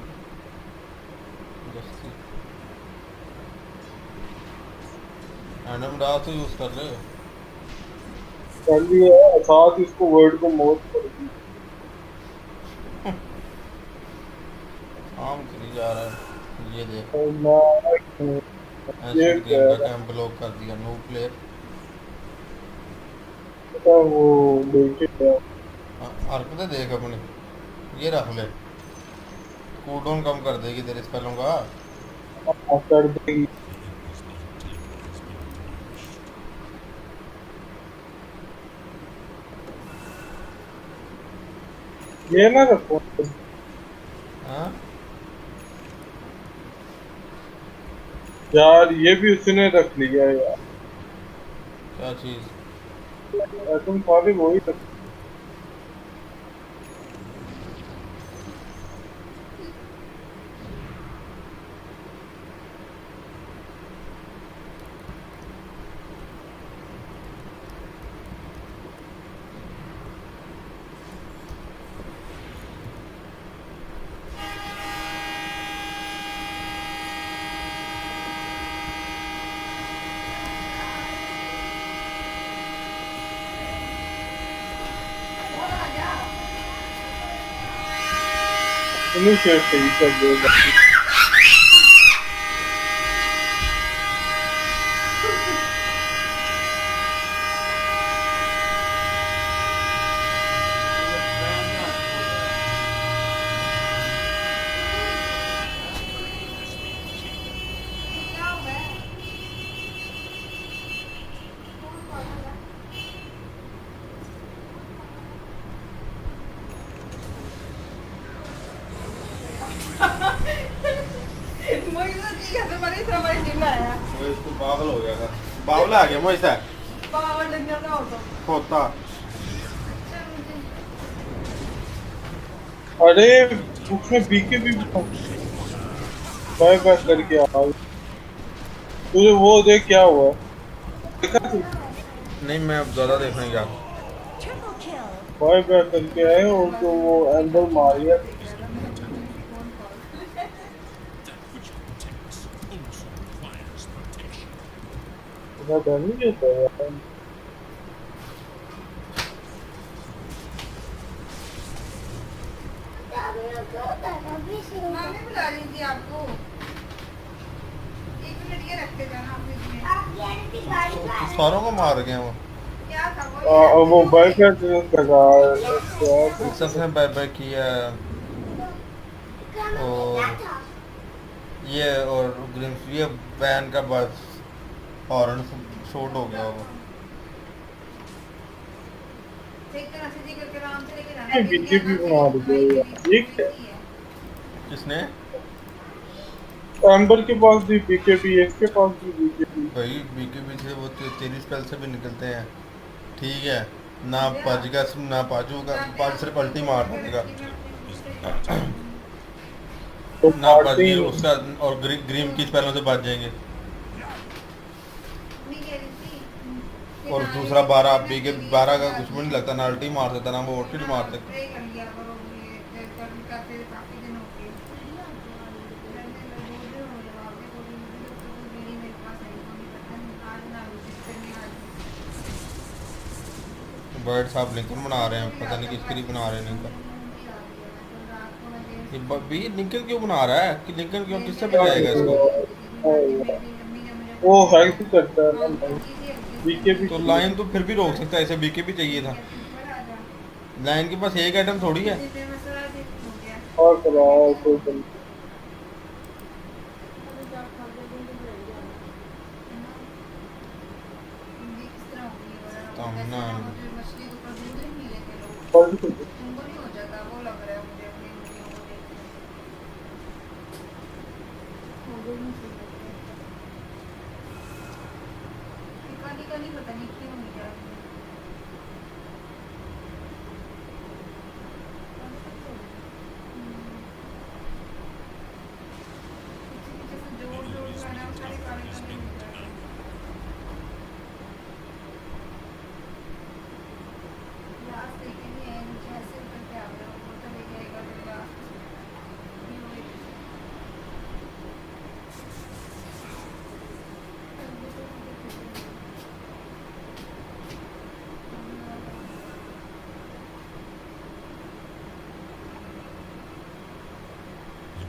जस्ती। मैडम डाल तो यूज कर ले। कर लिया है, साथ इसको वर्ड को मौत कर दी। फार्म करी जा रहा है। ये देख और मैं ये एसिड क्या गेम का है, कैंप ब्लॉक कर दिया। No player. पता है वो बेचे क्या हरकतें देख अपनी। ये रख ले, कूलडाउन कम कर देगी तेरे स्पेलों का। कर देगी। ये ना रखो हाँ यार, ये भी उसने रख लिया यार। क्या चीज? तुम सारे वही रख। तुम्हें शेयर सही कर देगा। वो इसको पागल हो गया था। बावला आ गया मुझे से खोता। अरे उसमें बीके भी बाय बाय करके आ गए। तुझे वो देख क्या हुआ देखा तू? नहीं मैं अब ज़्यादा देखने गया। Triple kill. बाय बाय करके आए और तो वो एंडर मार गया। इतना डैमेज होता है यार। मामी बुला रही थी आपको। 1 मिनट ये रखते जाना फ्रिज में। सारों को मार गए वो। क्या था वो? वो बर्गर लगा सबने बाय बाय किया और ये और ग्रीन ये बैन का बस हॉर्न शॉट हो गया वो। देख कर ऐसे जी करके आराम से लेके जाना। बीकेबी बना दो ठीक है। किसने? एम्बर के पास भी बीकेबी है, इसके पास भी बीकेबी। भाई बीकेबी से वो तेरी स्पेल से भी निकलते हैं ठीक है ना पाजूगा ना पाजूगा पाज सिर्फ पलटी मार देगा तो ना पाजी उसका और ग्रीम की स्पेलों से बच जाएंगे और दूसरा 12 बीके 12 का कुछ भी नहीं लगता ना अल्टी मार सकता ना वो ओटी मार सकता बर्ड साहब लिंकन बना रहे हैं पता नहीं किसके लिए बना रहे हैं लिंकन ये लिंकन क्यों बना रहा है कि लिंकन क्यों किससे बचाएगा इसको वो हेल्प करता है ना बीकेबी। तो लाइन तो फिर भी रोक सकता है ऐसे बीके भी चाहिए था लाइन के पास एक आइटम थोड़ी है और कराओ कोई तो ना और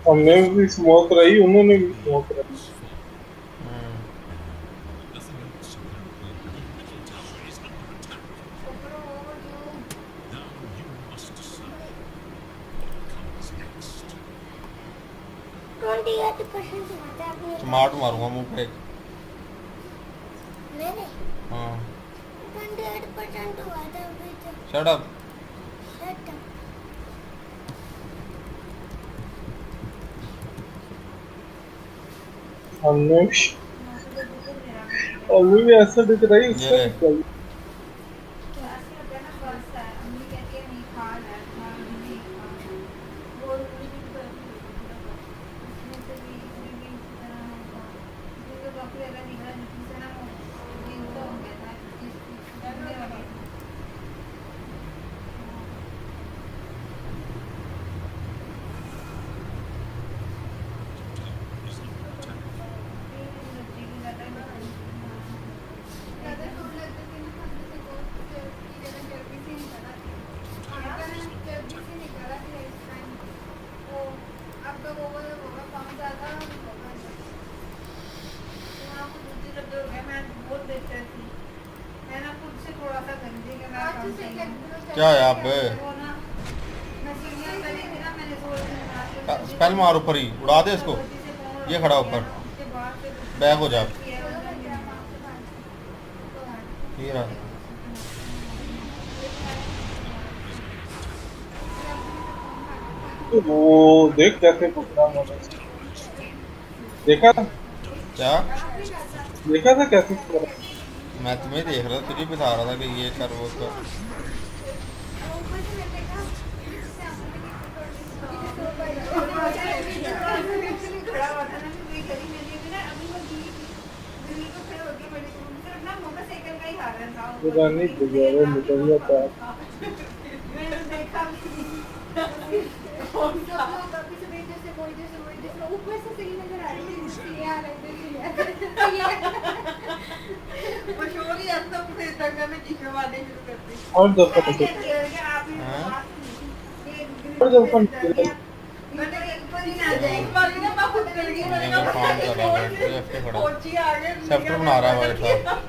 हमने भी स्मोक रही, उन्होंने भी स्मोक रही। स्मार्ट मारूंगा मुंह पे हाँ शट अप हमने भी ऐसा दिख रही है ये उसका क्या है आप स्पेल मार ऊपर ही उड़ा दे इसको ये खड़ा ऊपर बैग हो जा ये रहा वो देख कैसे पकड़ा मैंने देखा क्या देखा था कैसे पकड़ा मैं तुम्हें देख रहा था तुझे बता रहा था कि ये कर वो कर नहीं गुजारा निकल जाता और दफा मैंने एक बार ही ना जाए फार्म कर रहा है एफ पे खड़ा सेफ्टर बना रहा है भाई साहब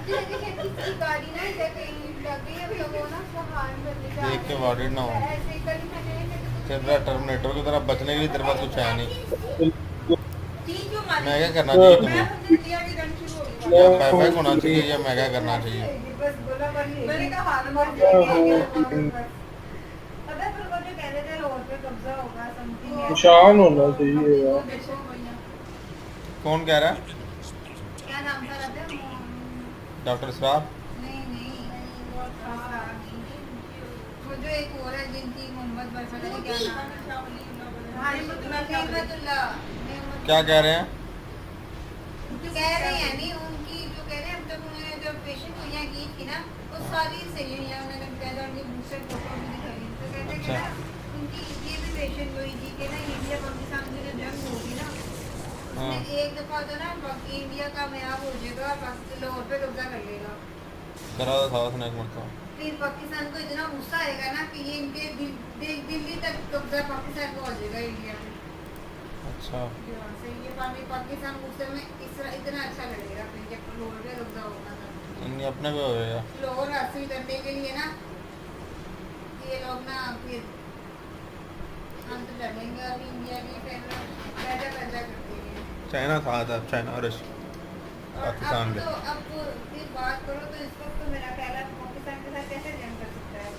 किसी गाड़ी ना इधर कहीं लग गई अब लोगों ना सहार करने जा देख के वार्डेड ना हो ऐसे ही कहीं मैंने तेरा टर्मिनेटर की तरह बचने के लिए तेरे पास कुछ है नहीं तीन जो मारी मैं क्या करना चाहिए तुम्हें मैं इंडिया की गन शुरू हो गई या बैकबैक होना चाहिए या मैं क्या करना चाहिए बस बोला मैंने कहा हाथ मार दिया पता है फिर वो जो कह रहे थे लाहौर पे कब्जा होगा समथिंग निशान होना चाहिए यार। कौन कह रहा है क्या नाम था राजा डॉक्टर सराफ नहीं नहीं वो जो एक और है जिनकी मोहम्मद बरसा का क्या नाम है नेमतुल्लाह क्या कह रहे हैं जो कह रहे हैं नहीं उनकी जो कह रहे हैं अब तक उन्होंने जब पेशेंट हुई की थी ना वो सारी सही हुई हैं उन्होंने कहते उनकी बूस्टर फोटो भी दिखाई तो कहते हैं कि ना उनकी ये भी पेशेंट हुई थी कि ना इंडिया पाकिस्तान की जो जंग होगी ना उसमें एक दफा तो ना बाकी इंडिया कामयाब हो जाएगा पाकिस्तान लाहौर पे कब्जा कर लेगा करा था उसने एक मरतबा फिर पाकिस्तान को इतना गुस्सा आएगा ना कि ये इनके दिल्ली तक कब्जा पाकिस्तान को हो जाएगा इंडिया में अच्छा से ये पाकिस्तान गुस्से में इतना अच्छा लगेगा फिर जब लाहौर पे कब्जा होगा ना इनके अपने पे होएगा लाहौर हासिल करने के लिए ना ये लोग ना फिर अंत लड़ेंगे और इंडिया की फिर पैदा करते हैं चाइना था चाइना और पाकिस्तान अब पे तो अब फिर बात करो तो इस वक्त तो मेरा ख्याल है पाकिस्तान के साथ कैसे जंग कर सकता है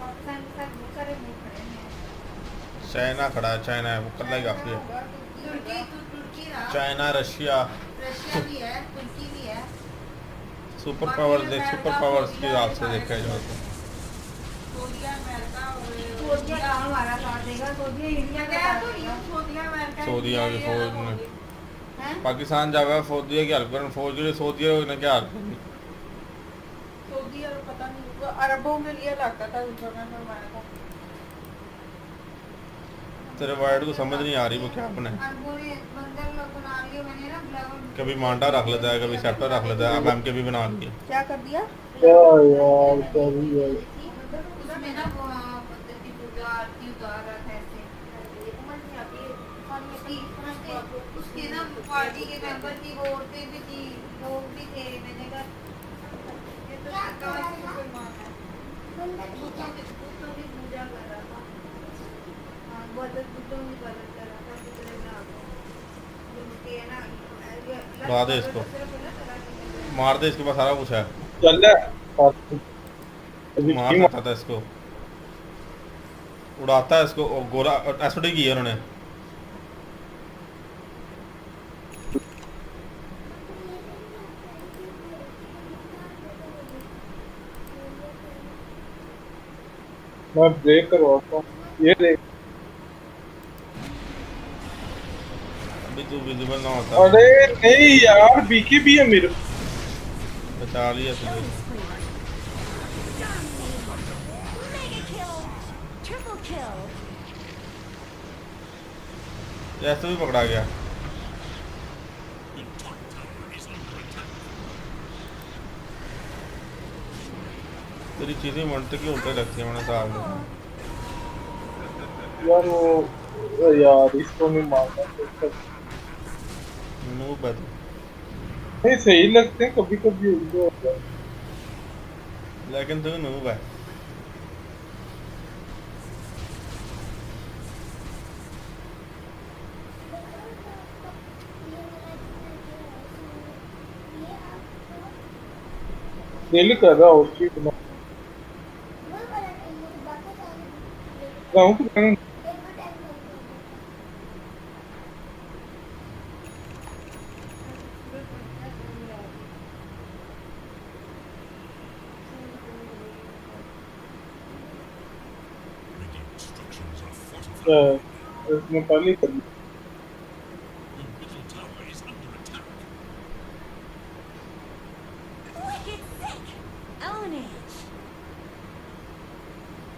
पाकिस्तान के साथ बहुत सारे मुल्क खड़े हैं चाइना खड़ा है चाइना है वो कल्ला ही काफी है तुर्की रहा चाइना रशिया रशिया भी है तुर्की भी है सुपर पावर्स के हिसाब से देखा जाए तो सोडिया अमेरिका सोडिया कहाँ हमारा साथ देगा सोडिया इंडिया का तो नहीं सोडिया अमेरिका सऊदीया की फौज ने हैं पाकिस्तान जावे फौजिया की हेल्प करन फौज के सऊदीया ने क्या हेल्प करनी सोडिया पता नहीं वो अरबों के लिए लगता था उस समय हमारा को तेरे वर्ड को समझ नहीं आ रही वो क्या बनाए अरबों ने बंदर लोग बना लिए मैंने ना ब्लैक कभी मांडा रख लेता है कभी सेप्टर रख लेता है अब एम के भी बना लिए क्या कर दिया क्या यार क्या ही है। उसमें ना वो पद्धति पूजा आरती उतार रहा था ऐसे समझ नहीं आती उसके ना पार्टी के मेंबर थी वो औरतें भी थी लोग भी थे मैंने कहा ये तो सरकार की मुसलमान है बुतों की पूजा कर रहा था हाँ बुतों की इबादत कर रहा था दूसरे ना उसके है ना उड़ा दे इसको मार दे इसके पास सारा कुछ है चल रहा है। मार सकता था इसको उड़ाता है इसको गोला एसओडी की है उन्होंने मैं ब्रेक करवाता हूँ ये देख अभी तू विजिबल ना होता अरे नहीं यार बीके भी है मेरे बचा लिया तुझे Mega kill. Triple kill. जैसे भी पकड़ा गया तेरी चीजें मंत्र की उल्टे लगती है मैंने कहा यार वो यार इसको नहीं मारना नूब है तू नहीं सही लगते हैं कभी कभी उल्टे होता है लेकिन तू नूब है दिल कर रहा उसकी गाँव की Radiant structures are fortified. इसमें पहले कर Your middle tower is under attack. Wicked sick. Own it.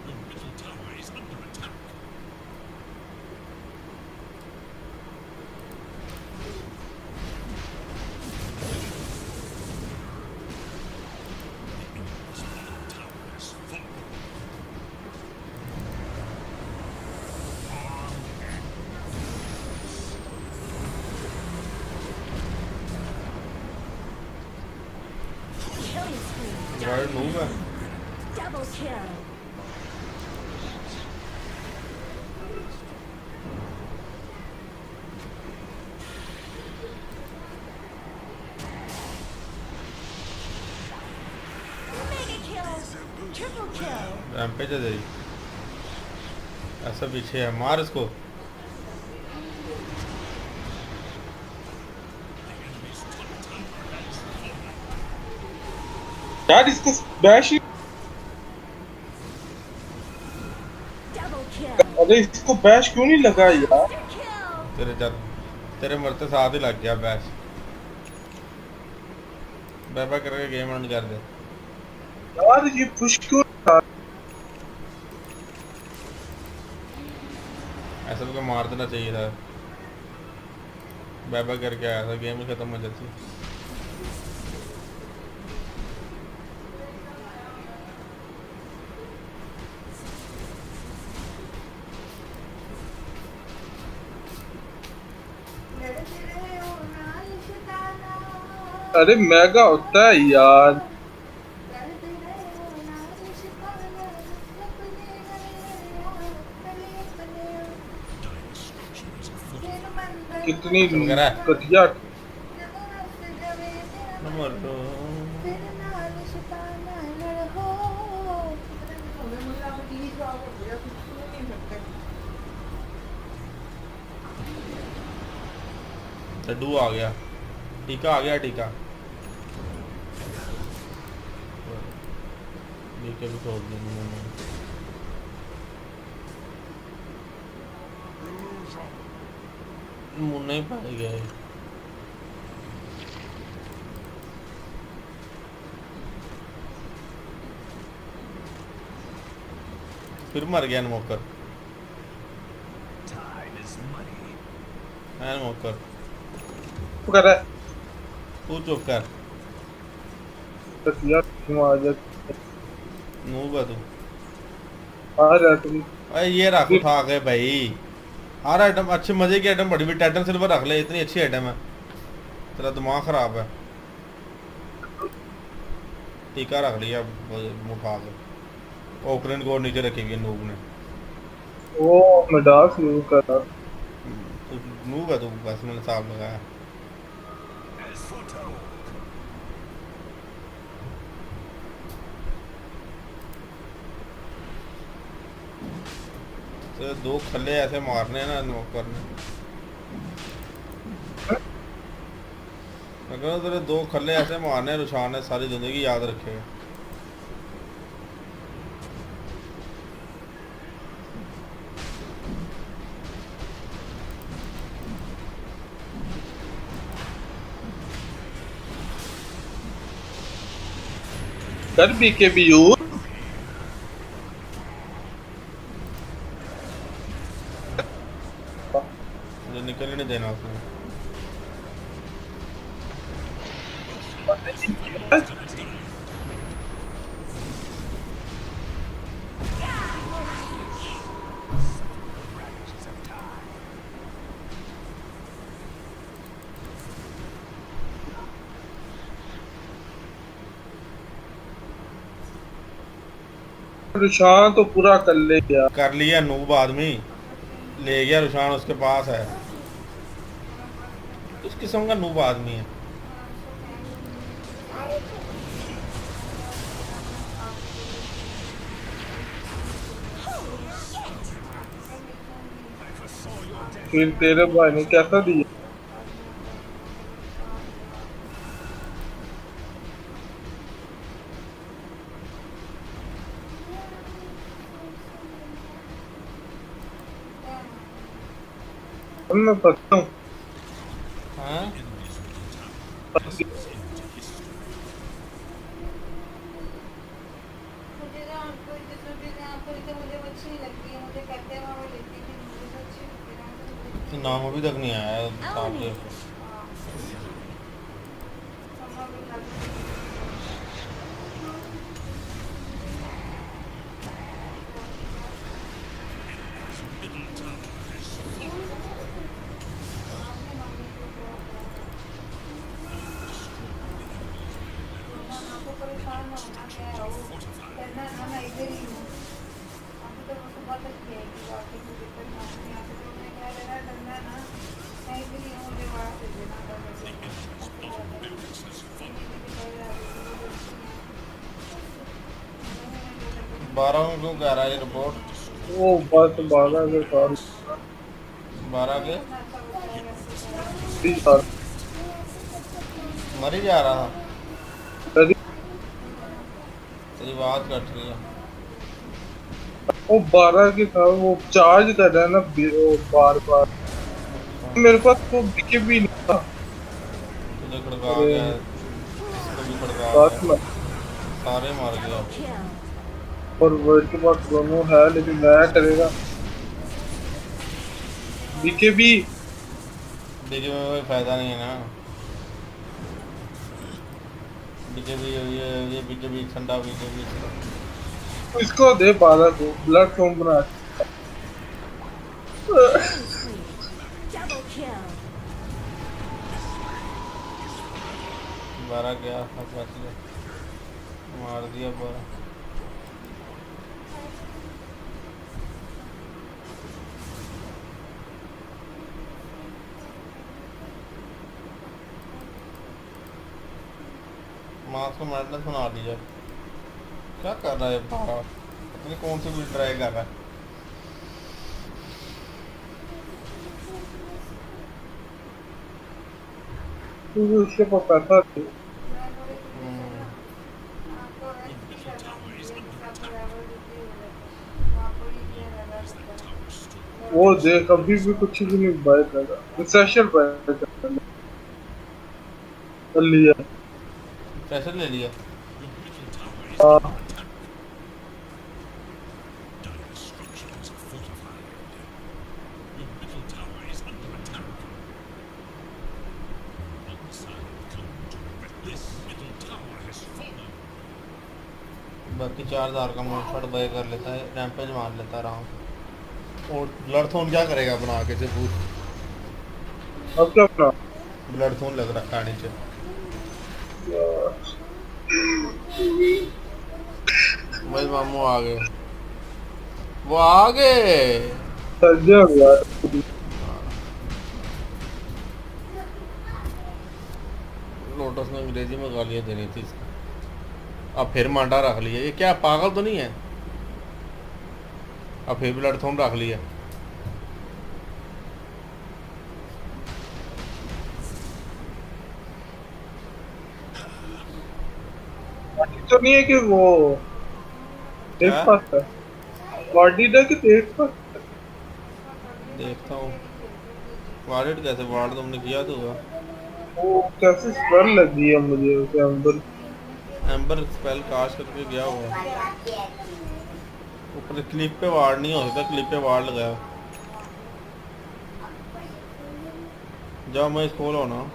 Your middle tower is under attack. The enemy's middle tower has fallen. Word noob है। Double kill. Mega kill. Triple kill. Rampage है तेरी। ऐसा पीछे है, मार इसको। यार इसको बैश Double kill. अरे इसको बैश क्यों नहीं लगा यार? Kill. तेरे मरते साथ ही लग गया बैच। बैबा करके गेम एंड कर दे। यार ये पुश क्यों था? ऐसा भी मार देना चाहिए था। बैबा करके आया था, गेम ही खत्म हो जाती। अरे मेगा होता है यार। कितनी घटिया नंबर दो। लड्डू आ गया, टीका आ गया, टीका टीके भी छोड़ देंगे मैंने। मुन्ना ही पाया गया है। फिर मर गया नमोकर। नमोकर कर रहा है। तू चुप कर। यार क्यों आ जा? नूब है तू। आ जा तुम। अरे ये रख उठा के भाई। हर आइटम अच्छे मजे की आइटम, बड़ी भी टाइटन सिल्वर रख ले, इतनी अच्छी आइटम है। तेरा दिमाग खराब है। टीका रख लिया उठा के। ओकरेन को नीचे रखेंगे नूब ने। वो मैं डार्क यूज कर रहा। नूब है तू, बस मैंने साफ लगाया। तो दो खल्ले ऐसे मारने हैं ना नौकर ने। मैं कह रहा हूँ तेरे दो खल्ले ऐसे मारने हैं, रुशान ने सारी जिंदगी याद रखेगा। कर भी के भी यूज। निकल ही नहीं देना उसने। रुशान तो पूरा कर ले गया। कर लिया नूब आदमी, ले गया रुशान, उसके पास है। किस किस्म का नूब आदमी है। फिर तेरे भाई ने कैसा दिया? मैं पता हूँ। हाँ? नाम अभी तक नहीं आया सामने। करना ना मैं इधर ही हूँ अभी तो वो सुबह तक की आएगी वापस मुझे कोई काम नहीं आता तो मैं कह रहा डरना ना मैं इधर ही हूँ मुझे वहाँ से देना बारह में क्यों कह रहा है ये रिपोर्ट? वो बस 12 के साथ 12 के भी साथ मर ही जा रहा था। तभी तेरी बात कट रही है। वो 12 के साथ वो चार्ज कर रहा है ना वो बार बार मेरे पास वो बिके भी नहीं था तुझे खड़का अरे गया, इसको भी खड़का साथ गया, में सारे मार गया। Kill. और वर्ड के पास दोनों है लेकिन नया करेगा बिके भी बीके में कोई फायदा नहीं है ना। बीके भी ये बीके भी ठंडा बीके भी इसको दे 12 को ब्लड फॉर्म बना Double kill. 12 गया अब बच गया, मार दिया 12। मार्क्स को मैडनेस बना दिया। क्या कर रहा है 12? पता नहीं कौन सी भी ट्राई कर रहा है। तुझे उसके पास पैसा दे वो देख अभी भी कुछ भी नहीं बाय कर रहा सेशन बाय कर लिया पैसे ले लिया। हाँ Dire structures fortified. Your middle tower is under attack. Your bottom side come to wreck. This middle tower has fallen. बाकी 4000 का मोटफट बाय कर लेता है, रैंपेज मार लेता है आराम से। और ब्लडथोन क्या करेगा बना के से पूछ। अब क्या अपना ब्लडथोन लग रहा है नीचे। भाई मामू आ गए, वो आ गए। सज्जा यार लोटस ने अंग्रेजी में गालियाँ देनी थी इसको। अब फिर मांडा रख लिया, ये क्या पागल तो नहीं है? अब फिर ब्लडथोन रख लिया। तो नहीं है कि वो एक क्या? पास है बॉडी डा कि एक पास देखता हूँ वार्ड कैसे वार्ड तुमने किया तो होगा। वो कैसे स्पेल लगी है मुझे उसके अंदर एम्बर स्पेल कास्ट करके गया हुआ। ऊपर क्लिप पे वार्ड नहीं हो सकता, क्लिप पे वार्ड लगाया। जाओ मैं खोल होना।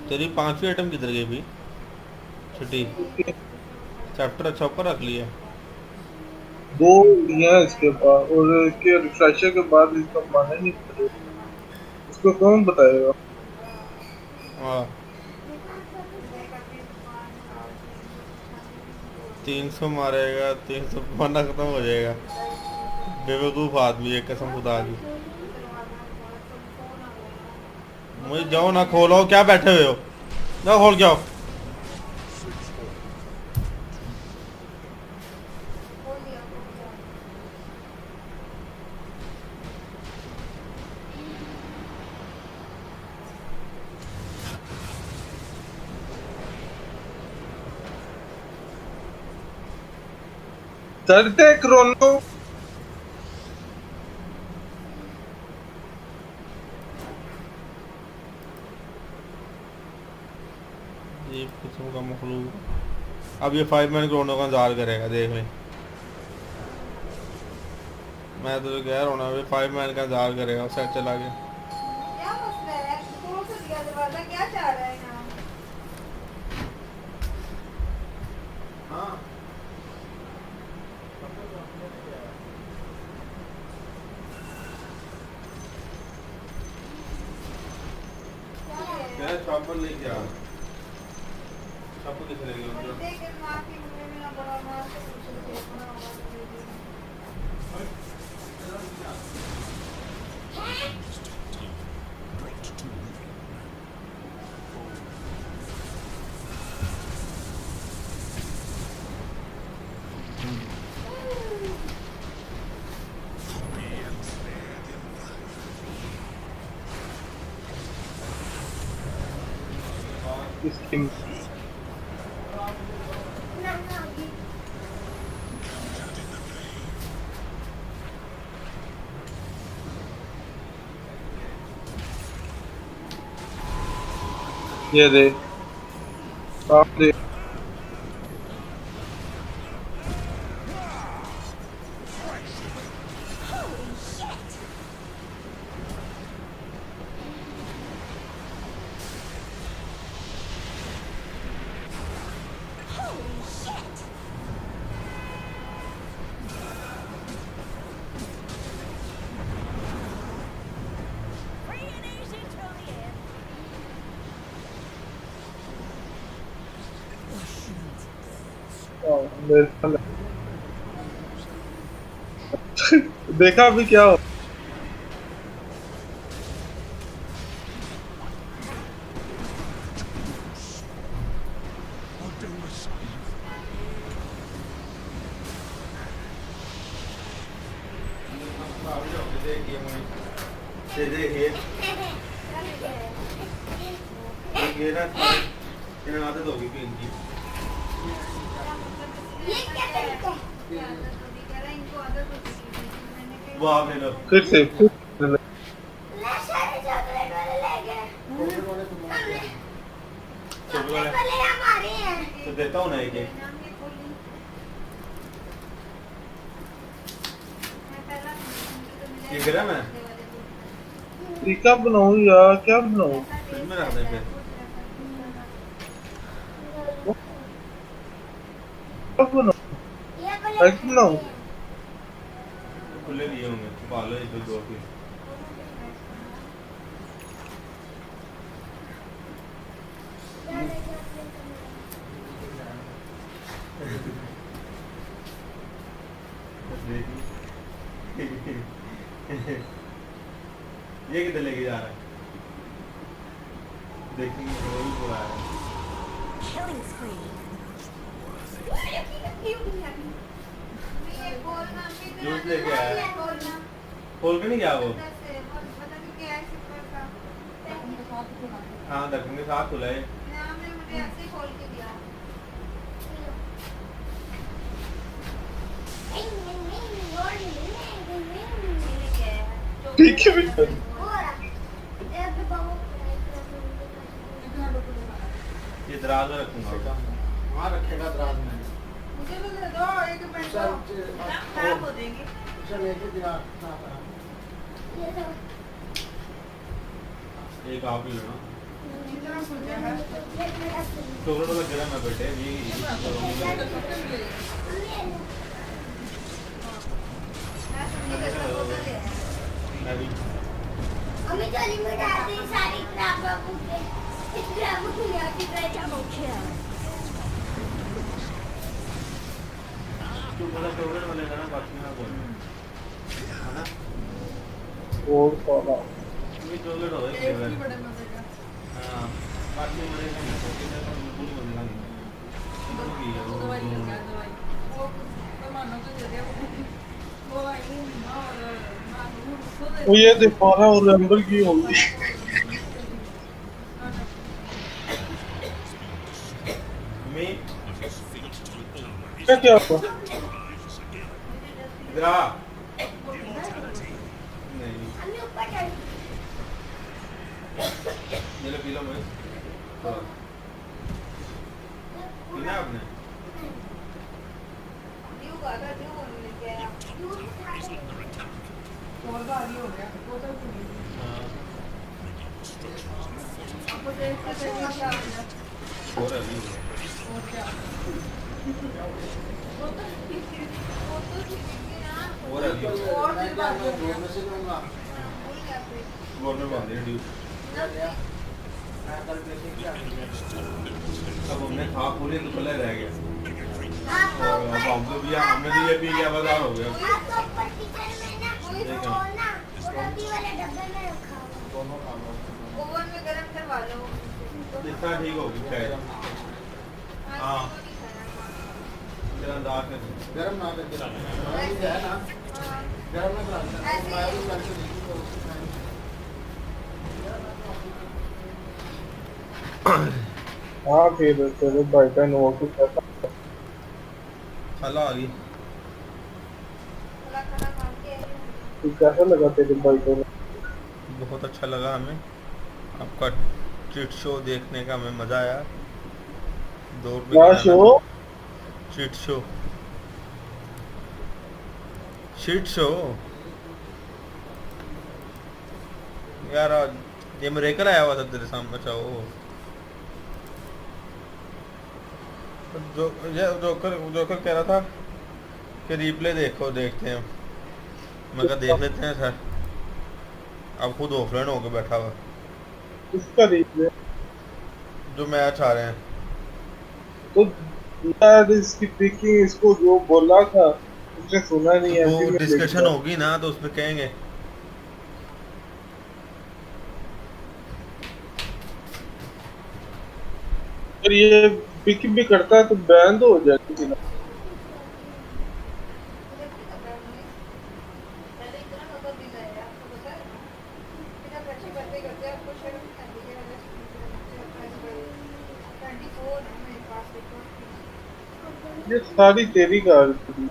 तेरी 5वीं आइटम किधर गई भी? छुट्टी चैप्टर अच्छा ऊपर रख लिया। दो दिया है इसके पास और इसके रिफ्रेशर के बाद इसका माना ही नहीं पड़ेगा इसको कौन बताएगा। हाँ 300 मारेगा, 300 मारना खत्म हो जाएगा। बेवकूफ़ आदमी है कसम खुदा की। मुझे जाओ ना खोलो, क्या बैठे हुए हो? ना खोल के आओ। करते क्रोनो ये किस्म का मखलूक। अब ये 5 मैन क्रोनो का इंतजार करेगा, देख ले। मैं तो कह रहा हूँ ना, ये 5 मैन का इंतजार करेगा। सेट चला गया। क्या मसला है? खोल तो दिया दरवाजा, क्या चाह रहा है यहाँ? प्रॉपर लेके आ सब कुछ किसे लेके उधर देख के माफी मुझे मिला बड़ा मार से पूछ के अपना आवाज दे दी Skin. ये दे आप दे देखा अभी क्या हो ये ना इन्हें आदत होगी कि इनकी ये क्या तरीका है आदत होगी कह रहा इनको आदत होगी मैंने कहा वो आप ले लो फिर से ले सारे चॉकलेट वाले ले गए चॉकलेट वाले हमारे हैं तो देता हूँ ना एक एक नाम ये खोली मैं पहला तो मिला ये गरम है तरीका बनाऊं यार क्या बनाऊं फ्रिज में रख दे फिर क्या बनाऊं ऐसे बनाऊं खुले दिए होंगे छुपा लो एक दो की ये किधर लेके जा रहा है देखेंगे वो भी पूरा है Killing spree. ये बोलना जूस लेके आया बोलना खोल के नहीं गया वो कैसे पता नहीं क्या है सिपर का हाँ दर्पण के साथ खुला है नाम ने मुझे ऐसे ही खोल के दिया ठीक है बेटा ये दराज में रखूंगा वहाँ रखेगा दराज में मुझे तो दे दो एक मिनट खराब हो जाएंगे उसे लेके दिया एक आप ही लेना इतना खुल गया है चॉकलेट वाला गरम है बेटे मैं भी हमें चली में डाल दी सारी खराब बाबू के खराब हो गया कि Double kill. तू बोला चॉकलेट वाले का ना बाकी ना बोल है ना और साला ये चॉकलेट हो गए फ्लेवर बड़े मजे का हाँ बाकी मरे नहीं तो किधर बिल्कुल ही मजे लगे दवाई ले गया दवाई वो तो मानो तो दे दिया वो आई और वो ये दिखा रहा और अंदर की होगी मैं क्या क्या हुआ इधर आ नहीं हमें ऊपर चढ़ ये लो पी लो मैं पीना आपने ड्यू का था ड्यू होने लग गया और भारी हो गया वो तो हाँ आपको देख के क्या हो गया और अभी और क्या वो तो ठीक है ना और अभी और फिर बात हो दो में से लूंगा भूल गया फिर गवर्नमेंट बांध रही है ड्यू अब हमने खा पूरी तो पहले रह गया और अब हमको भी हमने भी ये पी लिया बाजार हो गया ओवन में गरम करवा लो इतना ठीक होगी शायद हाँ दाल गरम ना करके है ना गरम ना हाँ फिर तेरे भाई का नो कुछ ऐसा खाला आ गई कुछ कैसा लगा तेरे भाई को बहुत अच्छा लगा हमें आपका चिट शो देखने का हमें मज़ा आया 2 रुपए क्या show chit show sheet show यार ये ब्रेकर आया हुआ था तेरे सामने अच्छा वो जो ये जोकर कह रहा था कि रिप्ले देखते हैं मैं कहा देख लेते हैं सर अब खुद ऑफलाइन होके बैठा हुआ इसका रिप्ले जो मैच आ रहे हैं तो यार इसकी पिकिंग इसको जो बोला था उसने सुना नहीं है वो डिस्कशन होगी ना तो उसमें कहेंगे अगर ये पिकिंग भी करता है तो बैन तो हो जाएगी ना ये सारी तेरी कार थी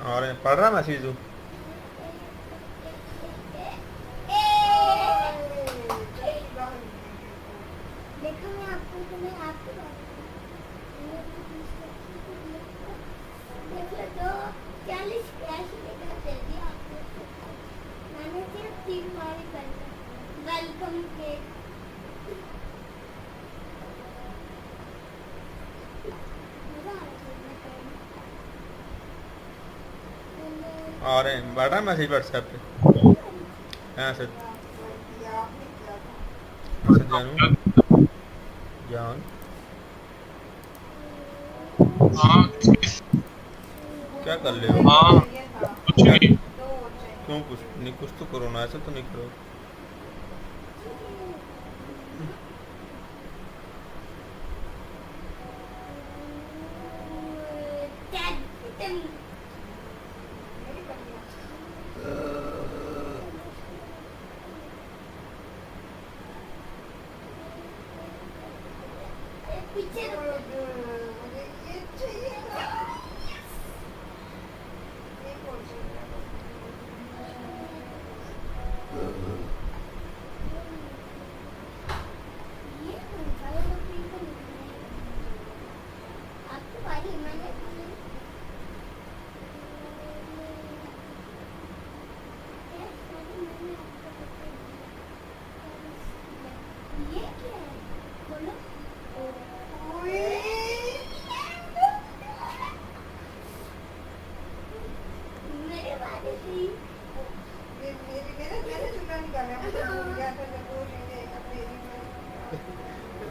और पढ़ रहा मैसेज तू और बढ़ रहा मैसेज व्हाट्सएप पे हाँ सर जानू जान क्या कर ले हो क्यों कुछ तो करो ना ऐसा तो नहीं करो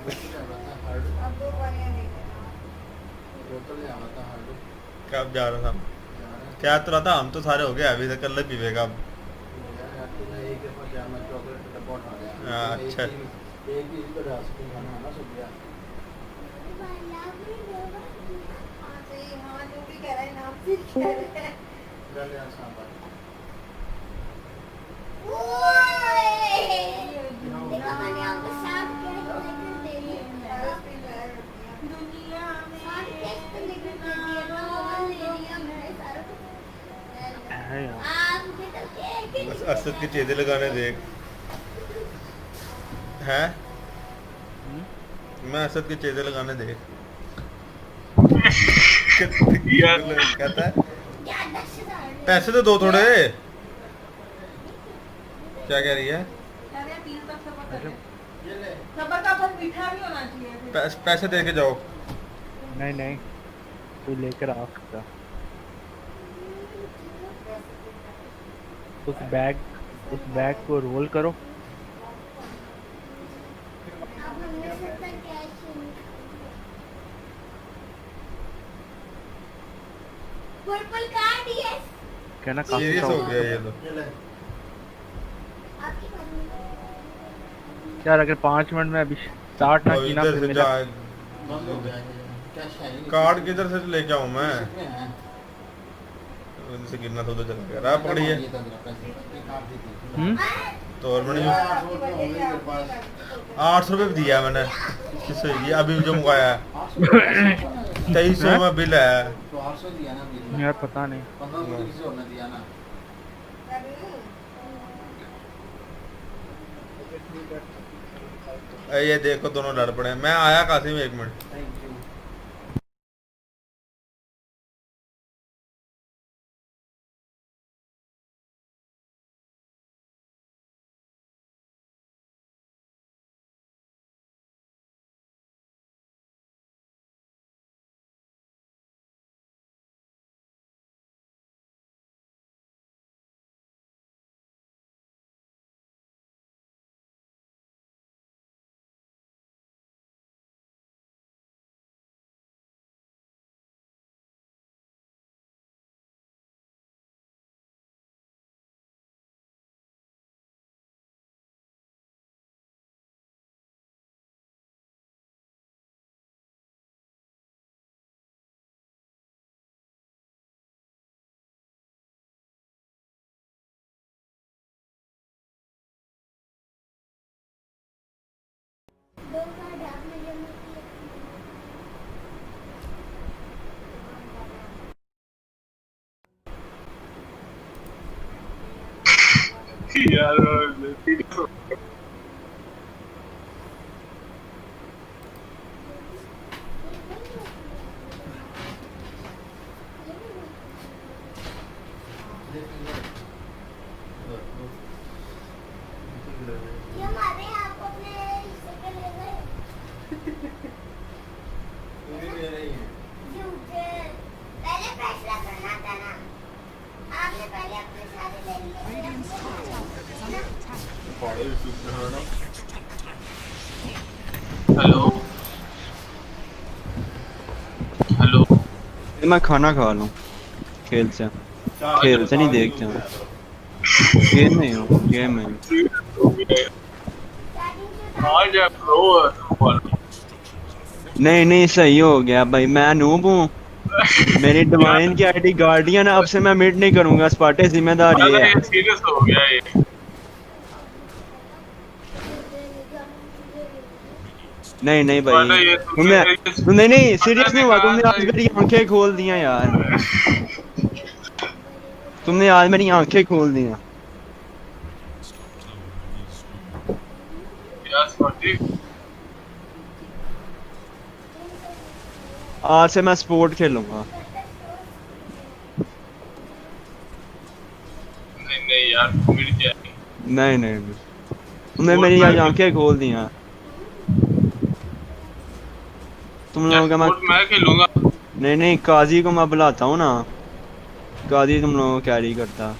अब 2 पारियां ले लेना। कब जा रहा था? क्या तो रहा था, हम तो सारे हो गए अभी तक, कल पीवेगा अब। हाँ, अच्छा। हाँ सही, हाँ जो भी कह रहा है नाम से कह रहे हैं। देखो मैंने आपको साफ क्या लेकर दे दिया। दुनिया में साफ टेस्ट लेकर दे दिया, तो मोबाइल ले लिया मैंने सारा। आप मुझे तो क्या बस असद की चीजें लगाने देख। हैं? मैं असद की चीजें लगाने देख। कहता है क्या 10,000 पैसे तो दो थोड़े। क्या कह रही है? पैसे दे के जाओ। नहीं नहीं, तू लेकर आ सकता। उस बैग को रोल करो। अब हमने सबका कैश पर्पल कार्ड यस कहना काफी सीरियस हो गया ये तो। आपकी बात यार, अगर 5 मिनट में अभी स्टार्ट ना और की ना, इधर फिर से मेरा कार्ड किधर से लेके आऊं मैं? इधर से गिरना तो उधर चला गया। रहा पकड़िए तो और बड़ी 800 रुपये दिया मैंने किसे, ये अभी जो मंगाया है 2300 में बिल है। यार पता नहीं। ये देखो दोनों लड़ पड़े हैं। मैं आया कासिम 1 मिनट। दो कार्ड आपने जमा किया। ये हमारे आप अपने हिस्से पे ले गए। झूठे। पहले फैसला करना था ना, आपने पहले अपने सारे ले लिए। हेलो हेलो, मैं खाना खा लूं, खेल से नहीं देखते हूँ। गेम में हूँ, गेम में हूँ। नहीं नहीं, सही हो गया भाई, मैं नूब हूँ। मेरी डिवाइन की आईडी गार्डियन है, अब से मैं मिड नहीं करूंगा। स्पार्टे जिम्मेदारी है। सीरियस हो गया ये। नहीं नहीं भाई, तुमने नहीं, सीरियस नहीं हुआ। तुमने आज मेरी आंखें खोल दिया यार। तुमने आज मेरी आंखें खोल दिया। आज से मैं स्पोर्ट खेलूंगा। नहीं यार, मिड क्या है? नहीं नहीं, तुमने मेरी आज आंखें खोल दिया। तुम लोगों का मैं खेलूंगा। नहीं नहीं, काजी को मैं बुलाता हूँ ना। काजी तुम लोगों को कैरी करता।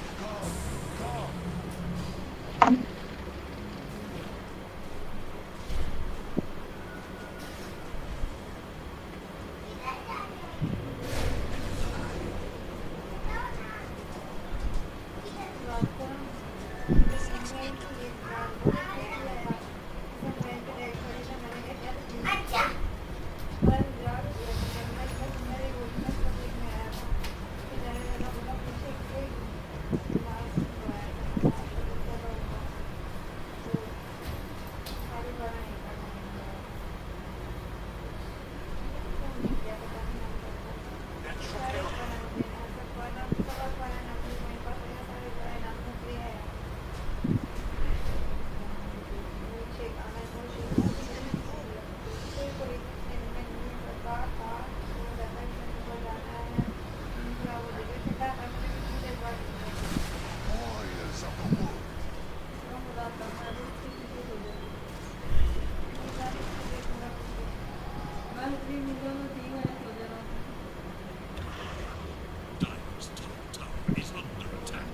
Dire's top tower is under attack.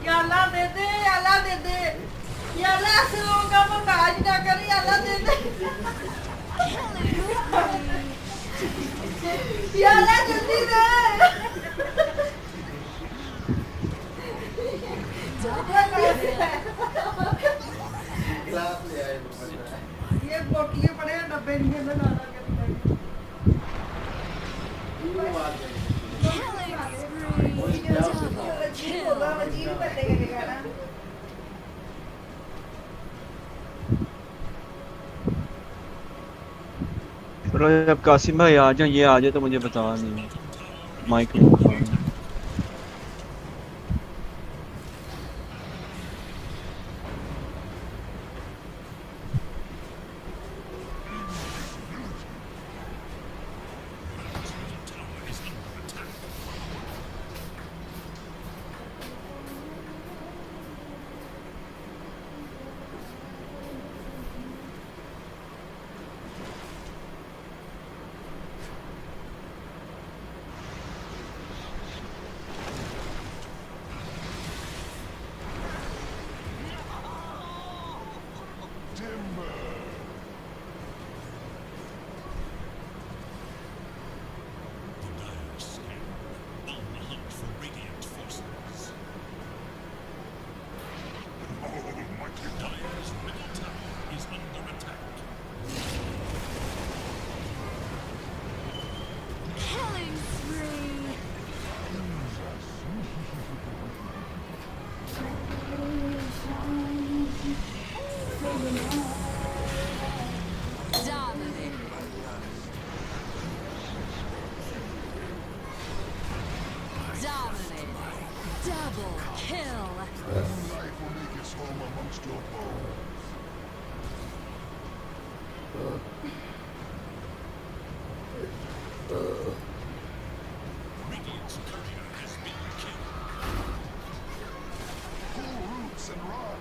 याला दे दे याला दे दे याला असलों का मोहताज ना कर याला दे दे याला जल्दी दे ये बोतलें पड़े हैं डब्बे नहीं है लगाना चलो जब कासिम भाई आ जाए, ये आ जाए तो मुझे बता नहीं माइक में। Double kill. Life will make its home amongst your bones. Radiant's courier has been killed. Pull roots and run.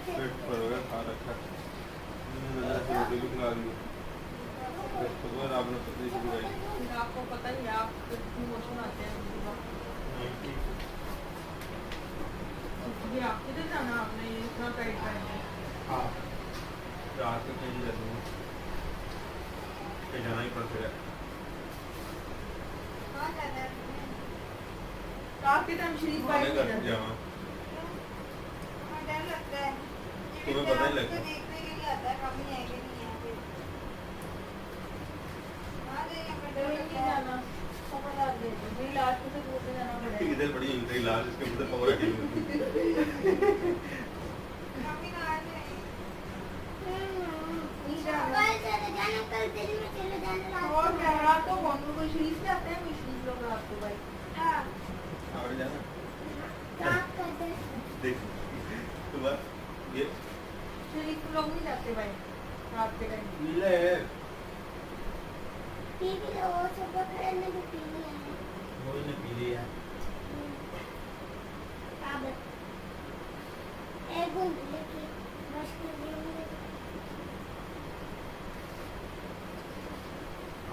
पेट भर गया खा रखा मैंने रोटी भी खिला दी तो वो आपने पतली सी बुलाई आपको पता ही है आप इमोशन आते हैं ये आप किधर जाना आपने ये इतना टाइट पहना हाँ रात को कहीं जा दूँगा कहीं जाना ही पड़ता है कहाँ जाना है रात के टाइम शरीफ भाई कर जावा हाँ डर लगता है तुम्हें पता ही लगता है देखने के लिए आता है कम ही आएंगे नहीं यहाँ पे हाँ जाइए पर डर लगता है जाना खबरदार दे दो मेरी लास्ट में से दूर से जाना पड़ेगा इधर बड़ी इंट्री लाल इसके ऊपर पकड़ रखी कभी ना आ जाए नहीं जाना कल तेरी में चले जाना और क्या रात को कौन कोई शरीफ से आते हैं कोई शरीफ लोग रात को भाई हाँ और जाना रात करते देख तो बस ये शरीफ लोग नहीं जाते भाई रात के टाइम ले पी भी लो सुबह खड़े में भी पी लिया है वही ने पी लिया अब एक घंटे लेके बस कर देंगे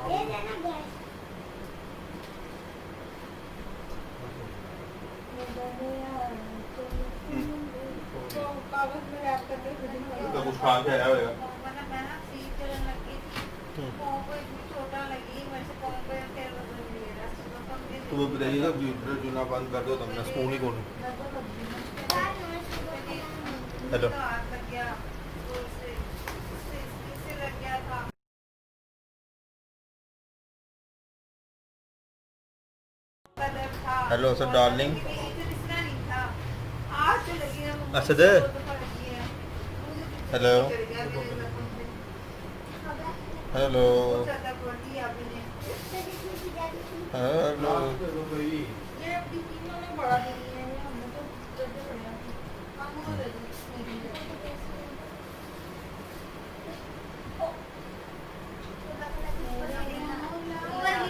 ये लेना गैस तो कागज में रैप करके फिटिंग तो कुछ खा के आया होगा मैंने मैं सीट चलने लगी थी पाँव को इतनी चोटा लगी वैसे पाँव पे पैर बदल लिया तुम्हें बताइएगा ब्यूटर चूना बंद कर दो तुमने स्पून ही कौन हेलो हाथ लग गया तो इससे लग गया था हेलो सर डार्लिंग आज तो लगी है असद हेलो हेलो हेलो ये अपनी तीनों में बड़ा नहीं है ये हमने तो जल्दी बढ़िया हम वो दे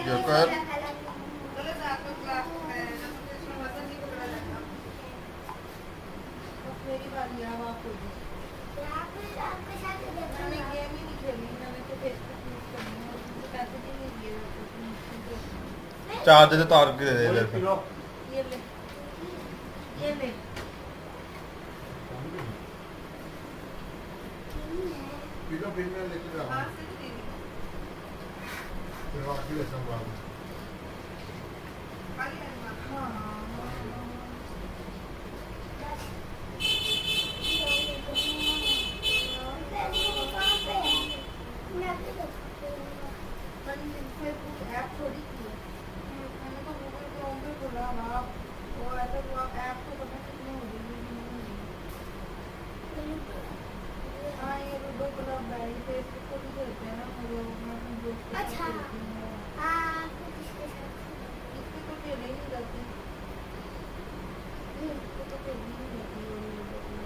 जोकर मेरी बारी अब आप होगी मैंने गेम ही नहीं खेली मैंने तो फेसबुक यूज करनी है उसमें पैसे भी नहीं दिए चार्ज दे तार के दे दे इधर ये ले ये ले पीलो फिर मैं लेके जाऊंगा फिर वापस ले जाऊंगा ऐप थोड़ी की है मैंने तो गूगल क्रोम पे खोला आप वो ऐसा तो आप ऐप तो पता कितने हो गई हाँ ये लूडो क्लब है ये फेसबुक को भी खेलते हैं ना वो मैं अपने दोस्त के साथ अच्छा खेलती हूँ हाँ इसकी तो खेली नहीं जाती इसको तो खेली नहीं जाती वो लूडो क्लब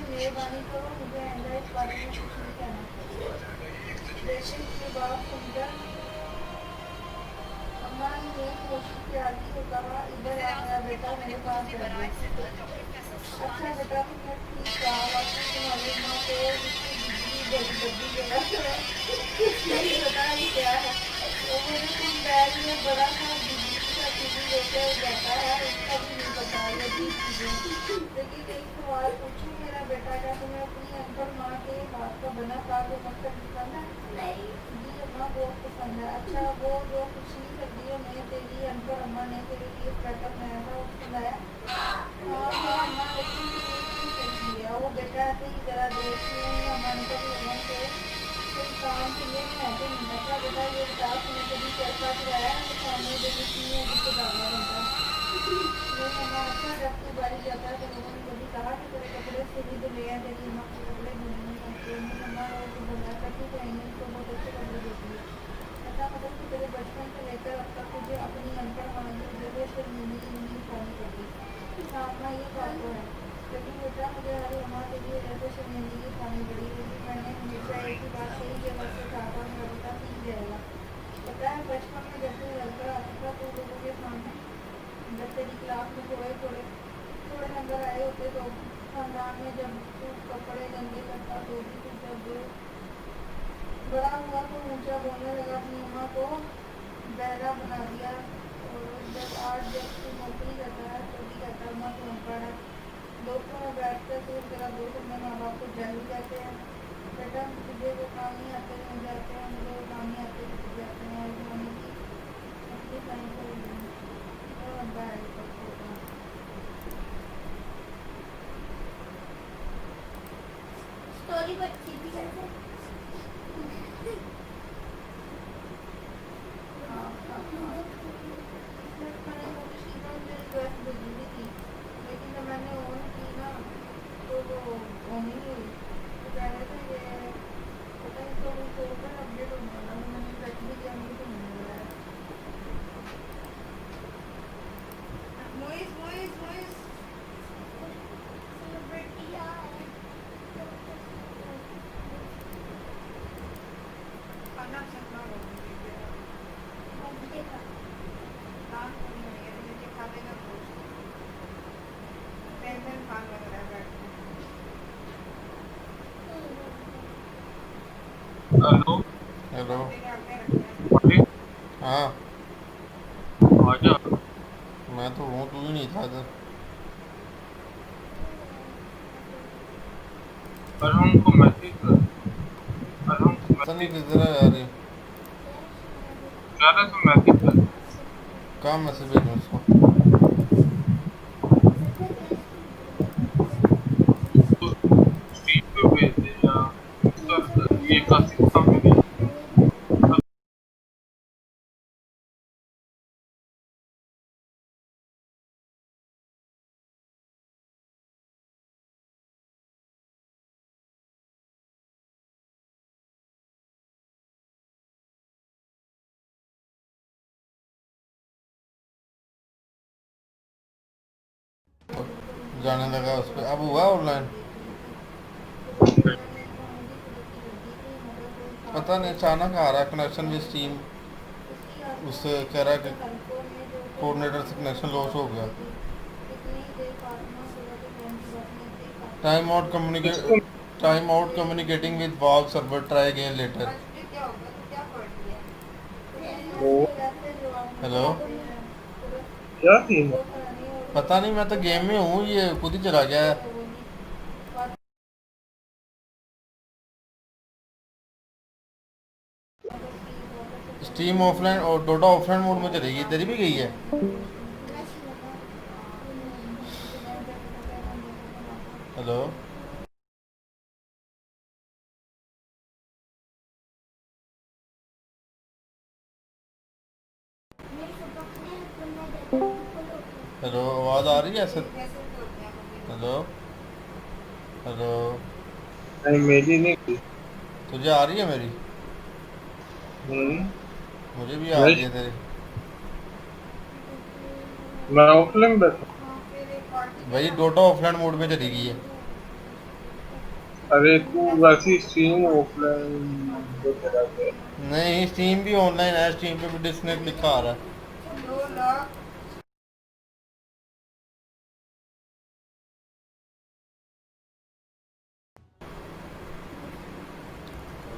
मेहरबानी करो मुझे एंड्रॉइड इस बारे में कुछ नहीं कहना लेकिन ये बात समझा अम्मा ने एक कोशिश की आगे को कहा इधर आ मेरा बेटा मेरे पास है अच्छा बेटा तुमने ठीक कहा वाकई तुम्हारी माँ को उसकी बिजली बड़ी जगह कुछ नहीं पता ये क्या है वो मेरे बैग में बड़ा सा बिजली का टीवी बेटा बेटा है उसका भी नहीं पता ये भी चीज़ें लेकिन एक सवाल पूछूं मेरा बेटा क्या तुम्हें अपनी अनपढ़ माँ के हाथ का बना साग और मटन पसंद है नहीं जी अम्मा बहुत पसंद है अच्छा वो जो पिछली सर्दियों में तेरी अनपढ़ अम्मा ने तेरे लिए स्वेटर बनाया था वो पसंद आया हाँ मेरा अम्मा लेकिन खरीद लिया वो बेटा ऐसे ही जरा देखने अम्मा को लोगों से कोई काम के लिए मैं ऐसे नहीं अच्छा बेटा ये बता तुम्हें कभी चर्चा कराया है सामने देखी है जिसको डालना बनता है मेरे अम्मा अच्छा जब तू बारिश जाता है तो लोगों ने कभी कहा कि तेरे कपड़े सीधी तो ले आए तेरी अम्मा के कपड़े धुलने नहीं आते मेरी अम्मा रोज बनाया करती तो इन्हें तो बहुत अच्छे कपड़े देती है ऐसा मतलब कि तेरे बचपन से लेकर अब तक तुझे अपनी अनपढ़ माँ की जगह शर्मिंदगी नहीं उठानी पड़ती हाँ अम्मा ये बात तो है लेकिन बेटा मुझे हमारी अम्मा के लिए जैसे शर्मिंदगी उठानी पड़ी क्योंकि मैंने हमेशा एक ही बात सही जगह से कहा था मेरा बेटा सीख जाएगा पता है बचपन में जब तू लड़का आता था तो लोगों के सामने जब तेरी क्लास में थोड़े नंबर आए होते तो खानदान में जब तू कपड़े गंदे करता तो भी तू जब बड़ा हुआ तो ऊंचा बोलने लगा अपनी अम्मा को बहरा बना दिया और जब तू नौकरी करता है तो भी कहता अम्मा तू अनपढ़ है दोस्तों में बैठकर तो तेरा दोस्त अपने माँ बाप को जाहिल कहते हैं बेटा तुझे वो काम नहीं आते जो मुझे आते हैं मुझे वो काम नहीं आते जो तुझे आते हैं और जमाने की अपनी टाइम को और अब्बा है स्टोरी बच्ची भी कैसे मैंने कोशिश की था मुझे रिक्वेस्ट भेजी भी थी लेकिन जब मैंने ऑन की ना तो वो ऑन ही नहीं हुई तो कह रहे थे ये पता नहीं तो वो सोकर अपडेट होने वाला मैंने चेक भी किया मुझे तो नहीं मिल रहा है मोइस खाना सकना काम को नहीं है मुझे खा देगा टेंशन खान लग रहा है बैठ हेलो हेलो अरे हाँ आजा मैं तो हूँ तू ही नहीं था इधर अरहम को मैसेज कर अरहम को पता नहीं मैसेज किस तरह यार ये कह रहा तो मैसेज कर कहाँ मैसेज भेजूँ उसको तो स्क्रीन पे भेज दे या ये का सिस्टम में भेज जाने लगा उस पर अब हुआ ऑनलाइन पता नहीं अचानक आ रहा है कनेक्शन विद स्टीम उससे कह रहा है कि कोऑर्डिनेटर से कनेक्शन लॉस हो गया time out communicating with valve server try again later hello क्या सीन है पता नहीं मैं तो गेम में हूँ ये खुद ही चला गया है स्टीम ऑफलाइन और डोटा ऑफलाइन मोड में चलेगी तेरी भी गई है हेलो हेलो आवाज़ आ रही है सर हेलो हेलो नहीं मेरी नहीं तुझे आ रही है मेरी मुझे भी आ रही है तेरी मैं ऑफलाइन बैठा भाई डोटा ऑफलाइन मोड में चली गई है अरे तू वैसी स्ट्रीम ऑफलाइन जो चला गया नहीं स्टीम भी ऑनलाइन है स्टीम पे भी डिस्कनेक्ट लिखा आ रहा है